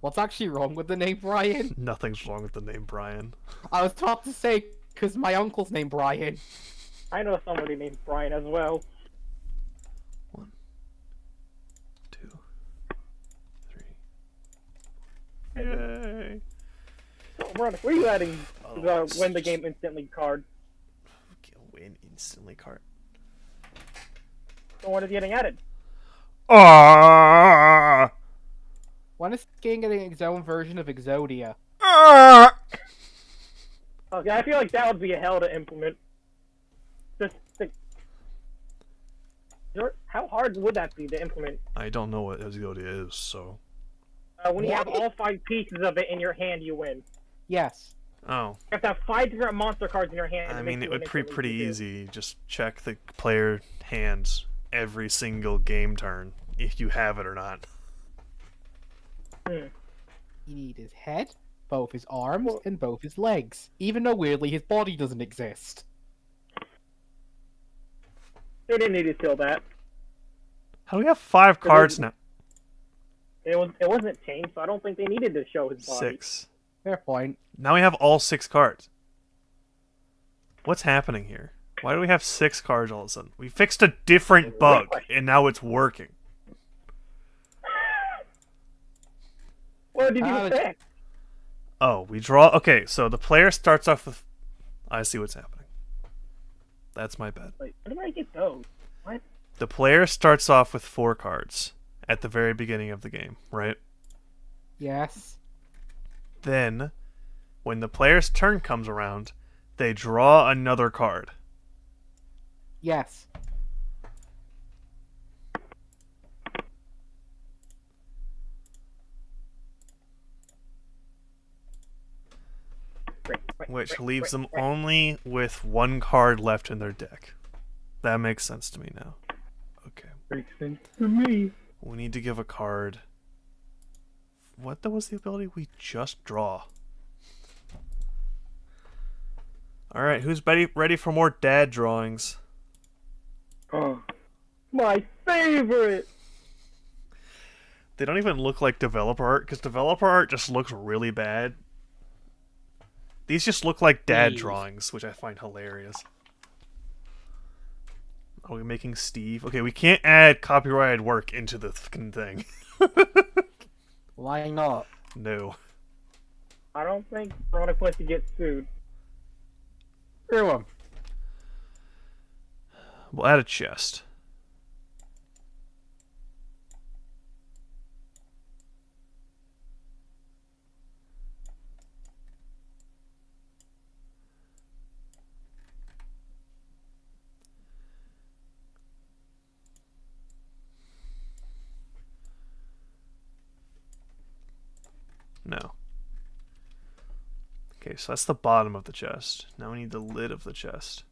What's actually wrong with the name Brian? Nothing's wrong with the name Brian. I was taught to say because my uncle's named Brian. I know somebody named Brian as well. 1, 2, 3. Yay! So, Veronica, where are you adding Oh, the win the game instantly card? Win instantly card. So what is getting added? Ah! When is this game getting its own version of Exodia? Okay, I feel like that would be a hell to implement. Just think. How hard would that be to implement? I don't know what Exodia is, so. When you have all 5 pieces of it in your hand, you win. Yes. Oh. You have to have 5 different monster cards in your hand. I to mean, make it you would win be instantly pretty if you do. easy. Just check the player hands every single game turn, if you have it or not. You need his head, both his arms, and both his legs. Even though weirdly his body doesn't exist. They didn't need to kill that. How do we have 5 cards now? It wasn't changed, so I don't think they needed to show his body. 6. Fair point. Now we have all 6 cards. What's happening here? Why do we have 6 cards all of a sudden? We fixed a different bug, and now it's working. What did you fix? Oh, we draw... Okay, so the player starts off with... I see what's happening. That's my bad. Wait, where did I get those? What? The player starts off with 4 cards at the very beginning of the game, right? Yes. Then, when the player's turn comes around, they draw another card. Yes. Which leaves them only with 1 card left in their deck. That makes sense to me now. Okay. Makes sense to me. We need to give a card. What was the ability we just draw? Alright, who's ready for more dad drawings? Oh, my favorite! They don't even look like developer art, because developer art just looks really bad. These just look like dad drawings, which I find hilarious. Are we making Steve? Okay, we can't add copyrighted work into the fucking thing. Why not? No. I don't think Product Place to get sued. Screw him. We'll add a chest. No. Okay, so that's the bottom of the chest. Now we need the lid of the chest.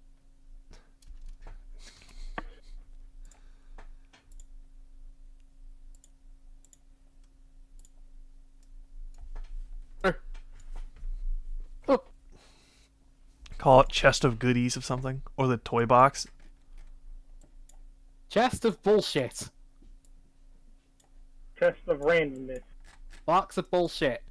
Call it chest of goodies of something, or the toy box. Chest of bullshit. Chest of randomness. Box of bullshit.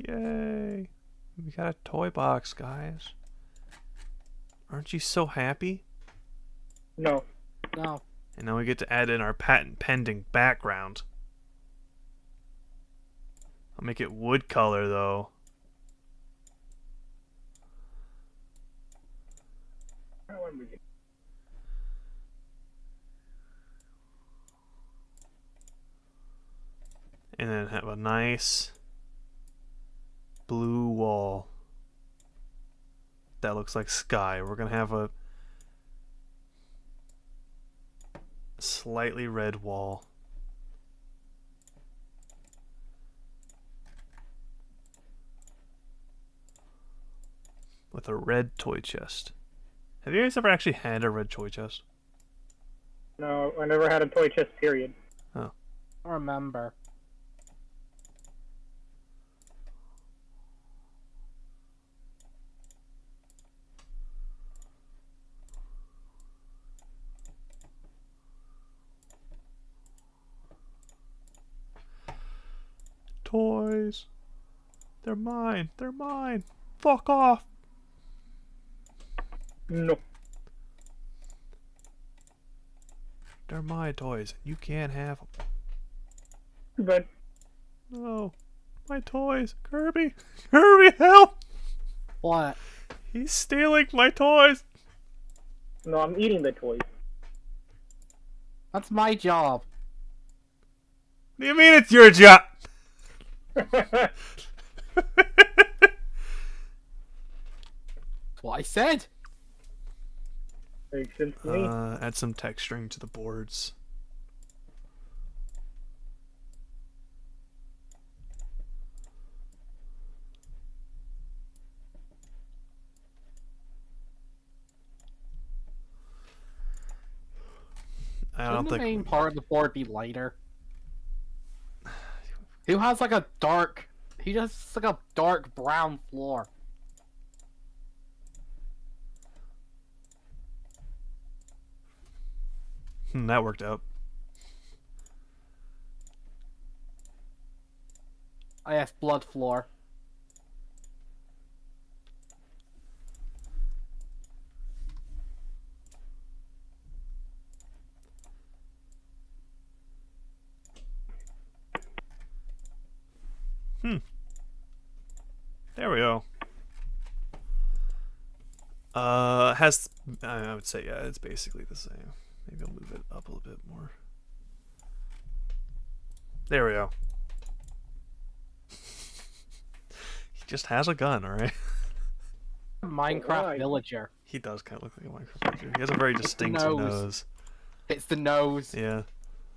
Yay! We got a toy box, guys. Aren't you so happy? No. No. And now we get to add in our patent pending background. I'll make it wood color though. And then have a nice blue wall. That looks like sky. We're gonna have a slightly red wall. With a red toy chest. Have you guys ever actually had a red toy chest? No, I never had a toy chest, period. Oh. I remember. Toys. They're mine. They're mine. Fuck off. No. They're my toys. You can't have them. But No. My toys. Kirby. Kirby, help! What? He's stealing my toys. no, I'm eating the toys. That's my job. What do you mean it's your job? That's what I said. Makes sense to me. Add some texturing to the boards. I don't Shouldn't the think main part of the board be lighter? Who has like a dark? He has like a dark brown floor. that worked out. I have blood floor. There we go. Has I would say yeah, it's basically the same. Maybe I'll move it up a little bit more. There we go. He just has a gun, all right. Minecraft Alright. villager. He does kind of look like a Minecraft villager. He has a very distinctive nose. nose. It's the nose. Yeah.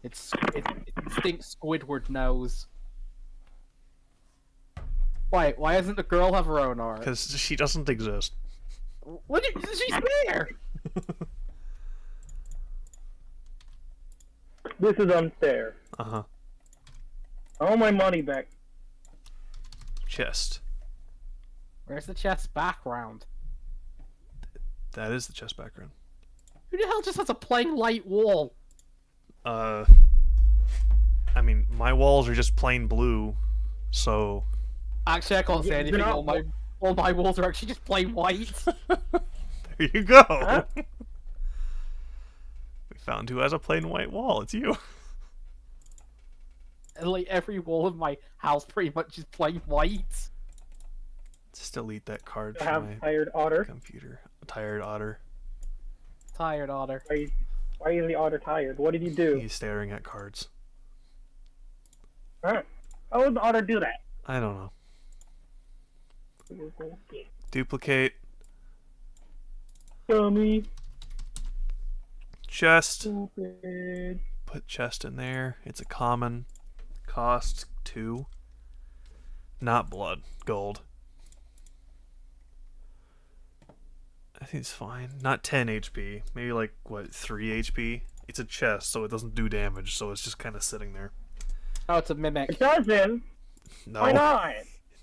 It's distinct Squidward nose. Wait, why doesn't the girl have her own art? Because she doesn't exist. What? She's there. This is unfair. Uh-huh. I want my money back. Chest. Where's the chest background? That is the chest background. Who the hell just has a plain light wall? I mean, my walls are just plain blue, so... Actually, I can't say Yeah, anything. they're not- All my walls are actually just plain white. There you go! Huh? We found who has a plain white wall. It's you. And like every wall of my house pretty much is plain white. Just delete that card I from have my tired otter. computer. Tired otter. Tired otter. Why is the otter tired? What did he do? He's staring at cards. Huh? How would the otter do that? I don't know. Duplicate. Dummy. Chest. Stupid. Put chest in there. It's a common. Cost 2. Not blood. Gold. I think it's fine. Not 10 HP. Maybe like, what, 3 HP? It's a chest, so it doesn't do damage, so it's just kind of sitting there. Oh, it's a mimic. It doesn't. No. Why not?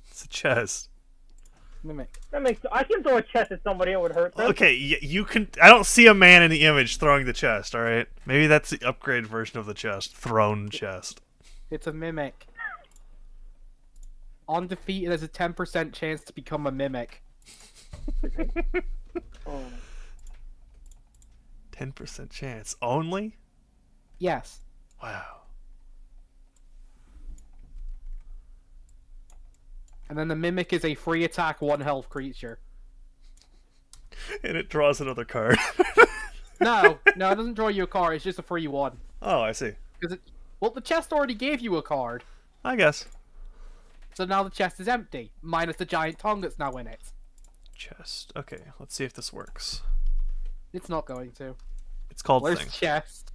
It's a chest. Mimic. That makes. I can throw a chest at somebody. It would hurt them. Okay, you can... I don't see a man in the image throwing the chest, alright? Maybe that's the upgrade version of the chest. Thrown chest. It's a mimic. On defeat, there's a 10% chance to become a mimic. Oh. 10% chance. Only? Yes. Wow. And then the mimic is a free attack, 1 health creature. And it draws another card. No, it doesn't draw you a card. It's just a free one. Oh, I see. Well, the chest already gave you a card, I guess. so now the chest is empty, minus the giant tongue that's now in it. Chest. Okay, let's see if this works. It's not going to. It's called Where's thing. the chest?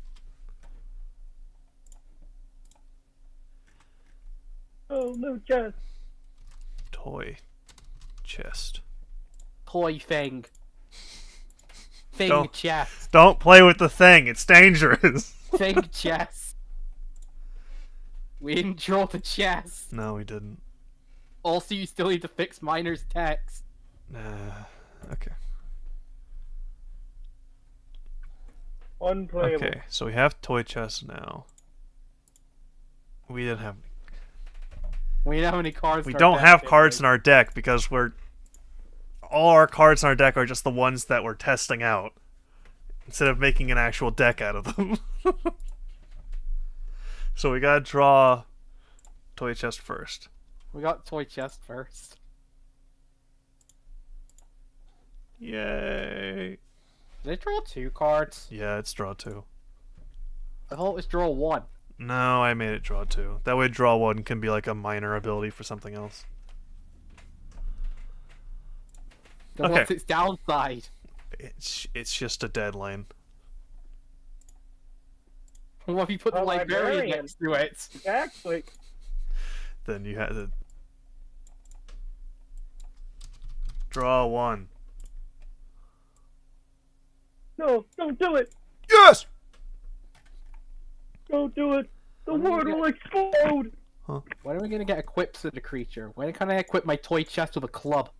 Oh no, chest. Toy. Chest. Toy thing. Thing Don't- chest. Don't play with the thing. It's dangerous. Thing chest. We didn't draw the chest. No, we didn't. Also, you still need to fix Miner's text. Okay. Unplayable. Okay, so we have toy chest now. We didn't have... We don't have any cards. We in our don't deck, have did cards we? in our deck because we're... All our cards in our deck are just the ones that we're testing out. instead of making an actual deck out of them. So we gotta draw toy chest first. We got toy chest first. Yay! Did I draw 2 cards? Yeah, it's draw 2. I thought it was draw 1. No, I made it draw 2. That way draw 1 can be like a minor ability for something else. Then Okay. what's its downside? It's just a dead lane. What if you put the A librarian librarian. next to it? Exactly. Then you had to draw 1. No, don't do it. Yes! Don't do it. The When are we world gonna- will explode. When are we gonna get equips to the creature? When can I equip my toy chest with a club?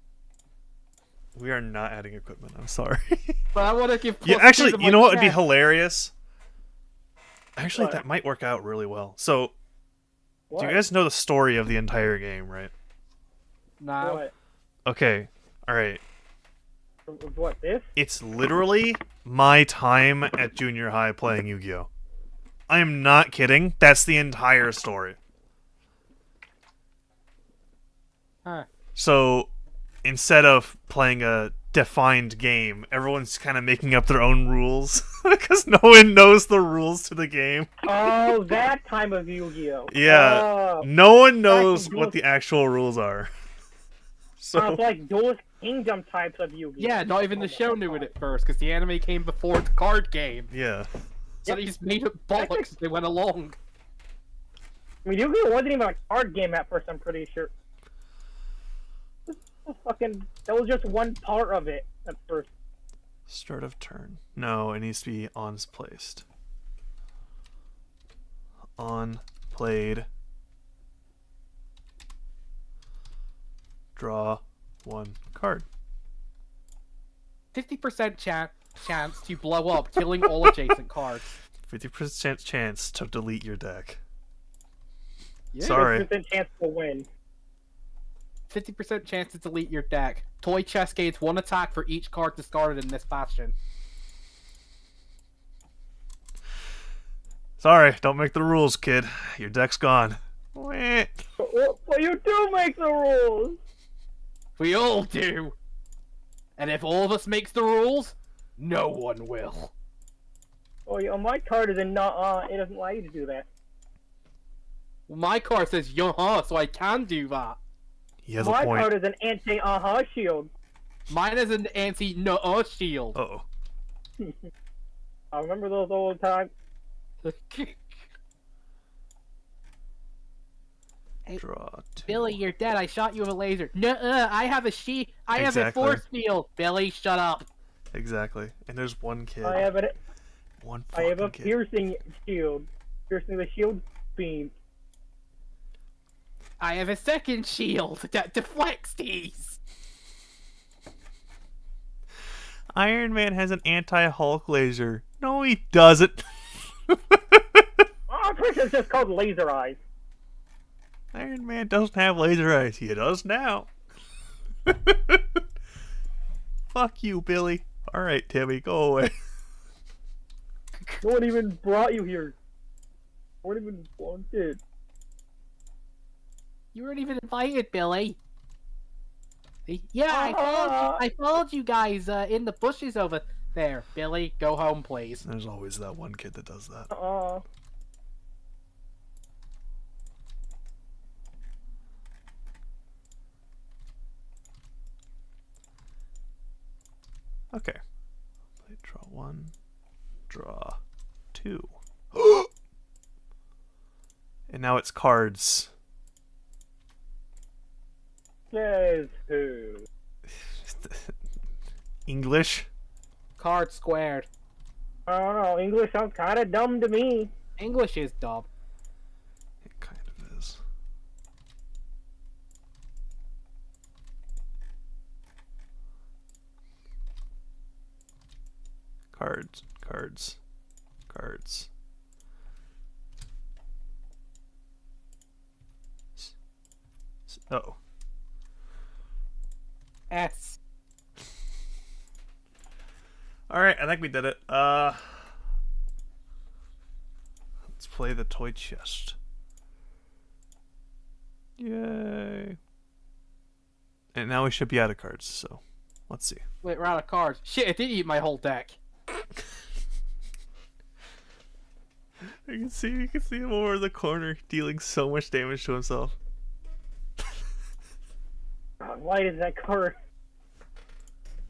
We are not adding equipment. I'm sorry. But I want to give. Yeah, plus 2 actually, to you my know what would be chest. hilarious? Actually, What? that might work out really well. So, What? do you guys know the story of the entire game, right? No. What? Okay. All right. What, this? It's literally my time at junior high playing Yu-Gi-Oh! I am not kidding. That's the entire story. Huh. So, instead of playing a defined game, everyone's kind of making up their own rules because no one knows the rules to the game. Oh, that time of Yu-Gi-Oh! Yeah. Oh, No one knows Duelist- what the actual rules are. sounds So, like Duelist Kingdom types of Yu-Gi-Oh! Yeah, not even the show knew it at first because the anime came before the card game. yeah. So they just made it bollocks as they went along. I mean, Yu-Gi-Oh! Wasn't even a card game at first, I'm pretty sure. That was just one part of it at first. Start of turn. No, it needs to be on placed. On played. Draw 1 card. 50% chance to blow up, killing all adjacent cards. 50% chance to delete your deck. Yeah. Sorry. 50% chance to win. 50% chance to delete your deck. Toy chest gains 1 attack for each card discarded in this fashion. Sorry, don't make the rules, kid. Your deck's gone. Wait. But you do make the rules! We all do! And if all of us makes the rules, no one will. Oh, yeah, my card is in not, it doesn't allow you to do that. My card says yuh-huh, so I can do that. He has a My point. card is an anti shield. Mine is an anti-nuh-uh shield. Uh-oh. I remember those old times. Hey, Draw 2. Billy, you're dead. I shot you with a laser. Nuh-uh, I have a I have a Exactly. force field. Billy, shut up. Exactly. And there's one kid. I have a One I have a fucking kid. piercing shield. Piercing the shield beam. I have a second shield that deflects these. Iron Man has an anti-Hulk laser. No, he doesn't. Oh, I'm pretty sure it's just called laser eyes. Iron Man doesn't have laser eyes. He does now. Fuck you, Billy. Alright, Timmy, go away. No one even brought you here. No one even wanted. You weren't even invited, Billy. Yeah, I followed you guys in the bushes over there. Billy, go home, please. There's always that one kid that does that. Okay. Play draw 1. Draw 2. And now it's cards. Says who? English? Card squared. I don't know. English sounds kind of dumb to me. English is dumb. It kind of is. Cards, cards, cards. Oh. S. Alright, I think we did it. Let's play the toy chest. Yay. And now we should be out of cards, so let's see. Wait, we're out of cards. Shit, it did eat my whole deck. You can see him over the corner dealing so much damage to himself. God, why is that card?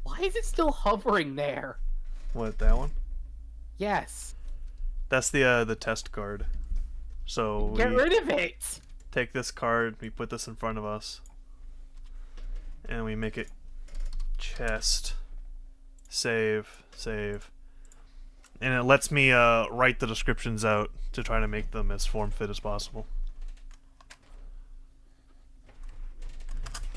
Why is it still hovering there? What, that one? Yes. That's the test card. So Get we rid of it! take this card, we put this in front of us, and we make it chest, save, and it lets me write the descriptions out to try to make them as form fit as possible.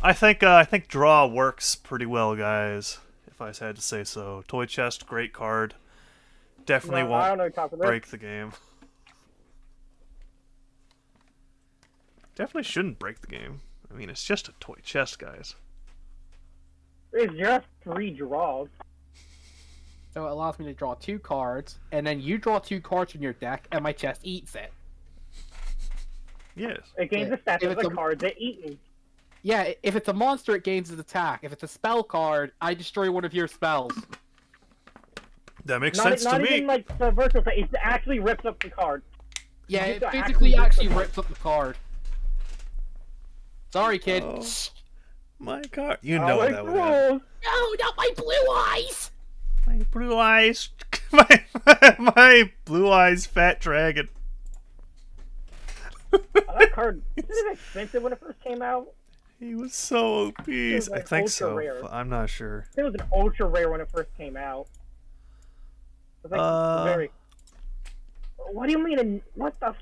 I think draw works pretty well, guys, if I had to say so. Toy chest, great card. Definitely No, I won't don't know what you're talking about. break the game. Definitely shouldn't break the game. I mean, it's just a toy chest, guys. It's just 3 draws. So it allows me to draw 2 cards, and then you draw 2 cards from your deck, and my chest eats it. Yes. It gains Yeah. the stats If of it's the a- cards that eat me. Yeah, if it's a monster, it gains its attack. If it's a spell card, I destroy one of your spells. That makes Not, sense not to me. even like the virtual thing. It actually rips up the card. Yeah, You it just physically actually actually rips rips up the card. Sorry, kid. Oh. My card. You I know like that would happen. rules. No, not my blue eyes! My blue eyes. my blue eyes fat dragon. That card, isn't it expensive when it first came out? He was so OP. was, I like, think ultra so, rare. but I'm not sure. It was an ultra rare when it first came out. It was like very. What do you mean? What the?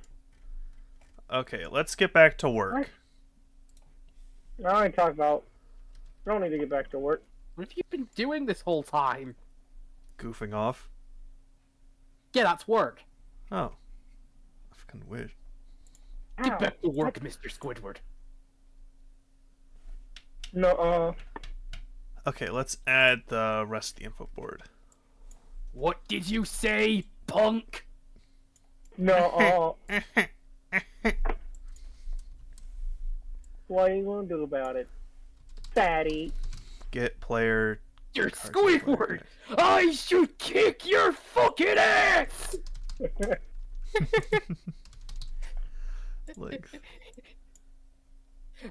Okay, let's get back to work. What? I ain't talking about. I don't need to get back to work. What have you been doing this whole time? Goofing off. Yeah, that's work. Oh. I fucking wish. Get Ow. back to work, Mr. Squidward. No, Okay, let's add the rest of the info board. What did you say, punk? no, What are you gonna do about it, fatty? Get player. You're Card Squidward! I should kick your fucking ass! Like,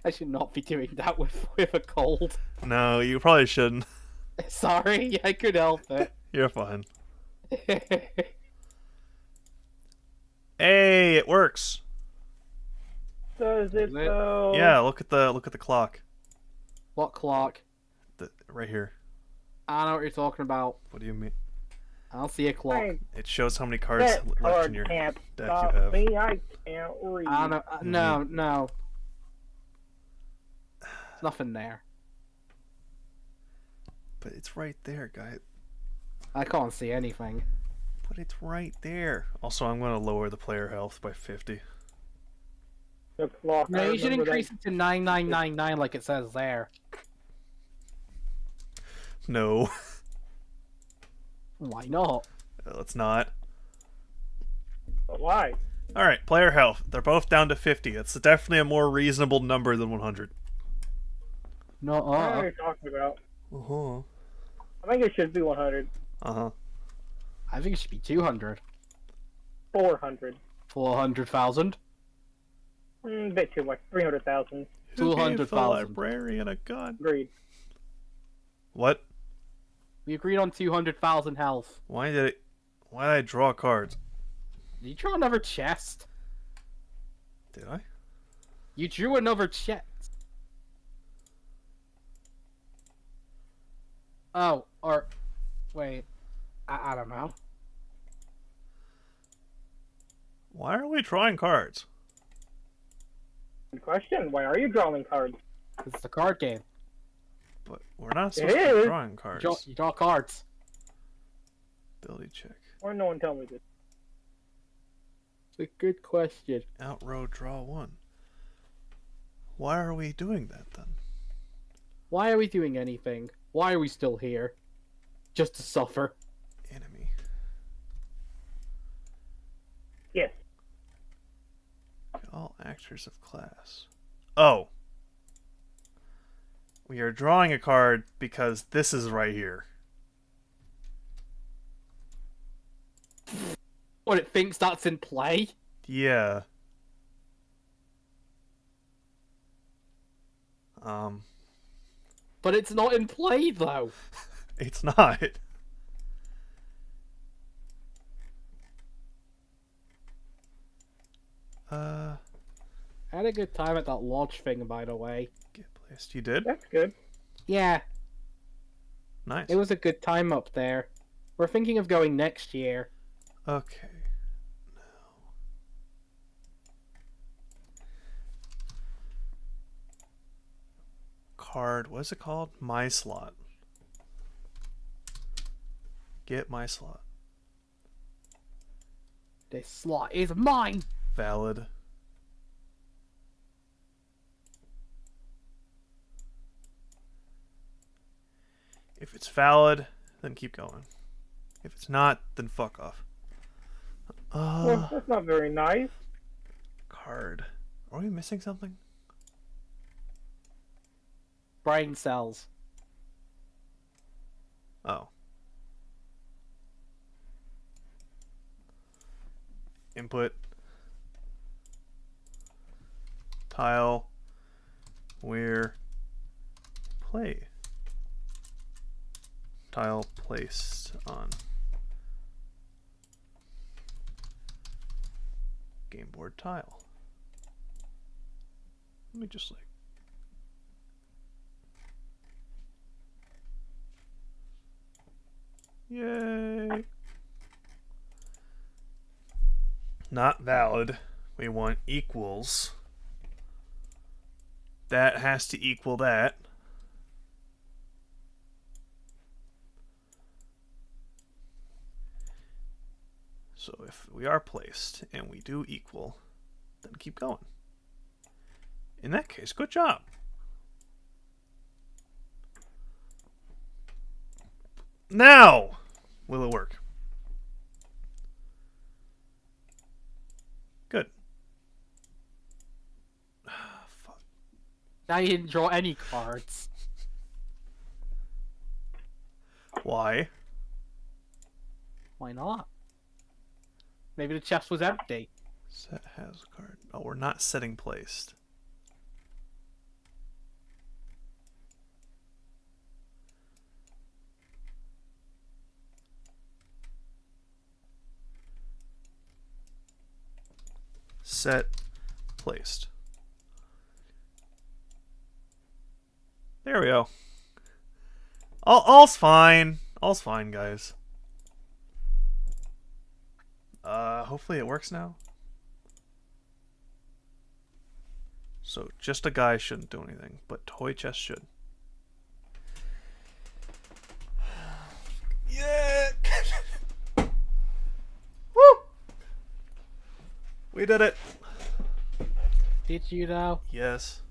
I should not be doing that with a cold. no, you probably shouldn't. Sorry, I could help it. You're fine. Hey, it works. Does it Is it? though? Yeah, look at the clock. What clock? Right here. I don't know what you're talking about. What do you mean? I don't see a clock. Hey, It shows how many cards that left card in your can't deck stop you have. me. I can't read. I don't. No. There's nothing there. But it's right there, guy. I can't see anything. But it's right there. Also, I'm going to lower the player health by 50. The clock. No, I you should remember increase it to 9999 like it says there. No, Why not? let's not. that. Why? Alright, player health. They're both down to 50. It's definitely a more reasonable number than 100. No. I don't know what you're talking about. Uh-huh. I think it should be 100. Uh-huh. I think it should be 200. 400. 400,000. A bit too much. 300,000. Who gave the 200,000. librarian a gun? Agreed. What? We agreed on 200,000 health. Why did I draw cards? Did you draw another chest? Did I? You drew another chest. Oh, or wait, I don't know. Why are we drawing cards? Good question. Why are you drawing cards? It's a card game. But we're not supposed to be is. drawing cards. You draw cards. Ability check. Why no one tell me this? It's a good question. Outrow draw 1. Why are we doing that then? Why are we doing anything? Why are we still here? Just to suffer. Factors of class. Oh. We are drawing a card because this is right here. What, it thinks that's in play? Yeah. But it's not in play, though. It's not. I had a good time at that lodge thing, by the way. Get placed. You did? That's good. Yeah, Nice. it was a good time up there. We're thinking of going next year. Okay. Card. What is it called? My slot. Get my slot. This slot is mine! Valid. If it's valid, then keep going. If it's not, then fuck off. Well, that's not very nice. Card. Are we missing something? Brain cells. Oh. Input. Tile. Where. Play. Tile placed on. Game board tile. Let me just like. Yay! Not valid. We want equals. That has to equal that. So if we are placed and we do equal, then keep going. In that case, good job. Now, will it work? Good. Fuck. Now you didn't draw any cards. Why? Why not? Maybe the chest was empty. Set has a card. Oh, we're not setting placed. Set placed. There we go. All's fine. All's fine, guys. Hopefully it works now. So just a guy shouldn't do anything, but toy chest should. Yeah. Woo! We did it. Did you though? Yes.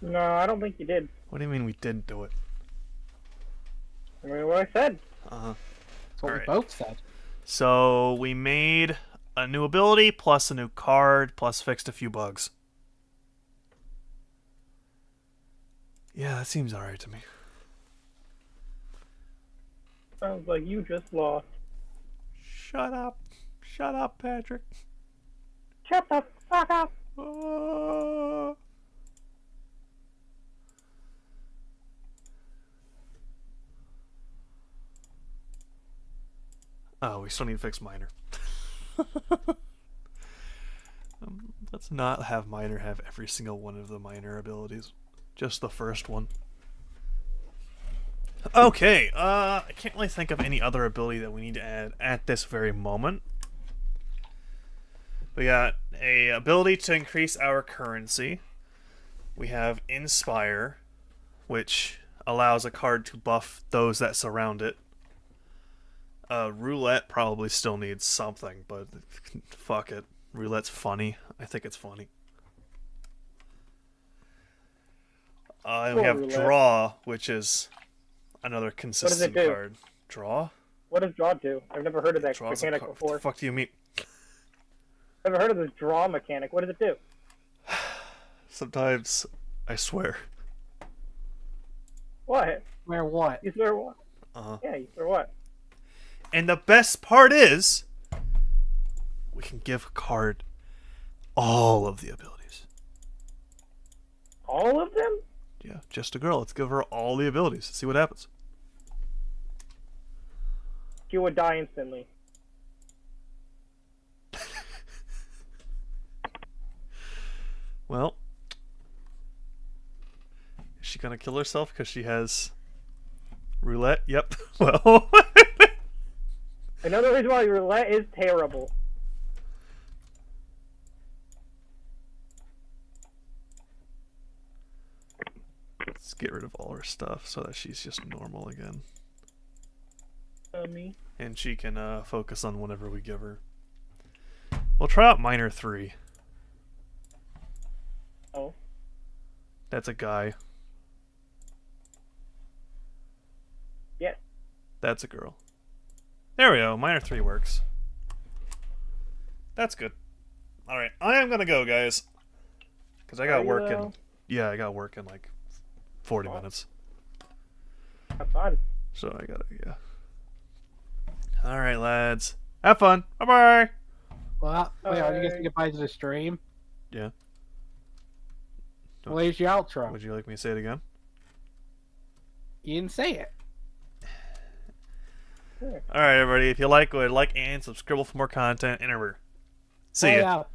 No, I don't think you did. What do you mean we didn't do it? I mean, what I said. Uh-huh. That's what Alright. we both said. So we made a new ability plus a new card plus fixed a few bugs. Yeah, that seems alright to me. Sounds like you just lost. Shut up. Shut up, Patrick. Shut the fuck up. Oh, we still need to fix Minor. Let's not have Minor have every single one of the Minor abilities. Just the first one. Okay, I can't really think of any other ability that we need to add at this very moment. We got a ability to increase our currency. We have Inspire, which allows a card to buff those that surround it. Roulette probably still needs something, but fuck it. Roulette's funny. I think it's funny. And we Poor have Roulette. Draw, which is another consistent do? card. Draw? What does draw do? I've never heard of that Draw's a mechanic card. What before. the fuck do you mean? Never heard of this draw mechanic. What does it do? Sometimes I swear. What? Where what? You swear what? Uh-huh. Yeah, you swear what? And the best part is, we can give a card all of the abilities. All of them? Yeah, just a girl. Let's give her all the abilities. See what happens. She would die instantly. Well, is she gonna kill herself because she has roulette? Yep. Well, Another reason why roulette is terrible. let's get rid of all her stuff so that she's just normal again, Me. and she can focus on whatever we give her. We'll try out Minor 3. Oh. That's a guy. Yeah. That's a girl. There we go. Minor 3 works. That's good. Alright, I am gonna go, guys. Because I got Are you, work in... Yeah, I got work in like 40 minutes. Have fun. So I gotta, yeah. Alright, lads. Have fun. Bye-bye! Well, wait, are you gonna Bye. say goodbye to the stream? Yeah. Where's your outro? Would you like me to say it again? You didn't say it. Sure. Alright, everybody. If you like and subscribe for more content. And remember, see Play it ya. out.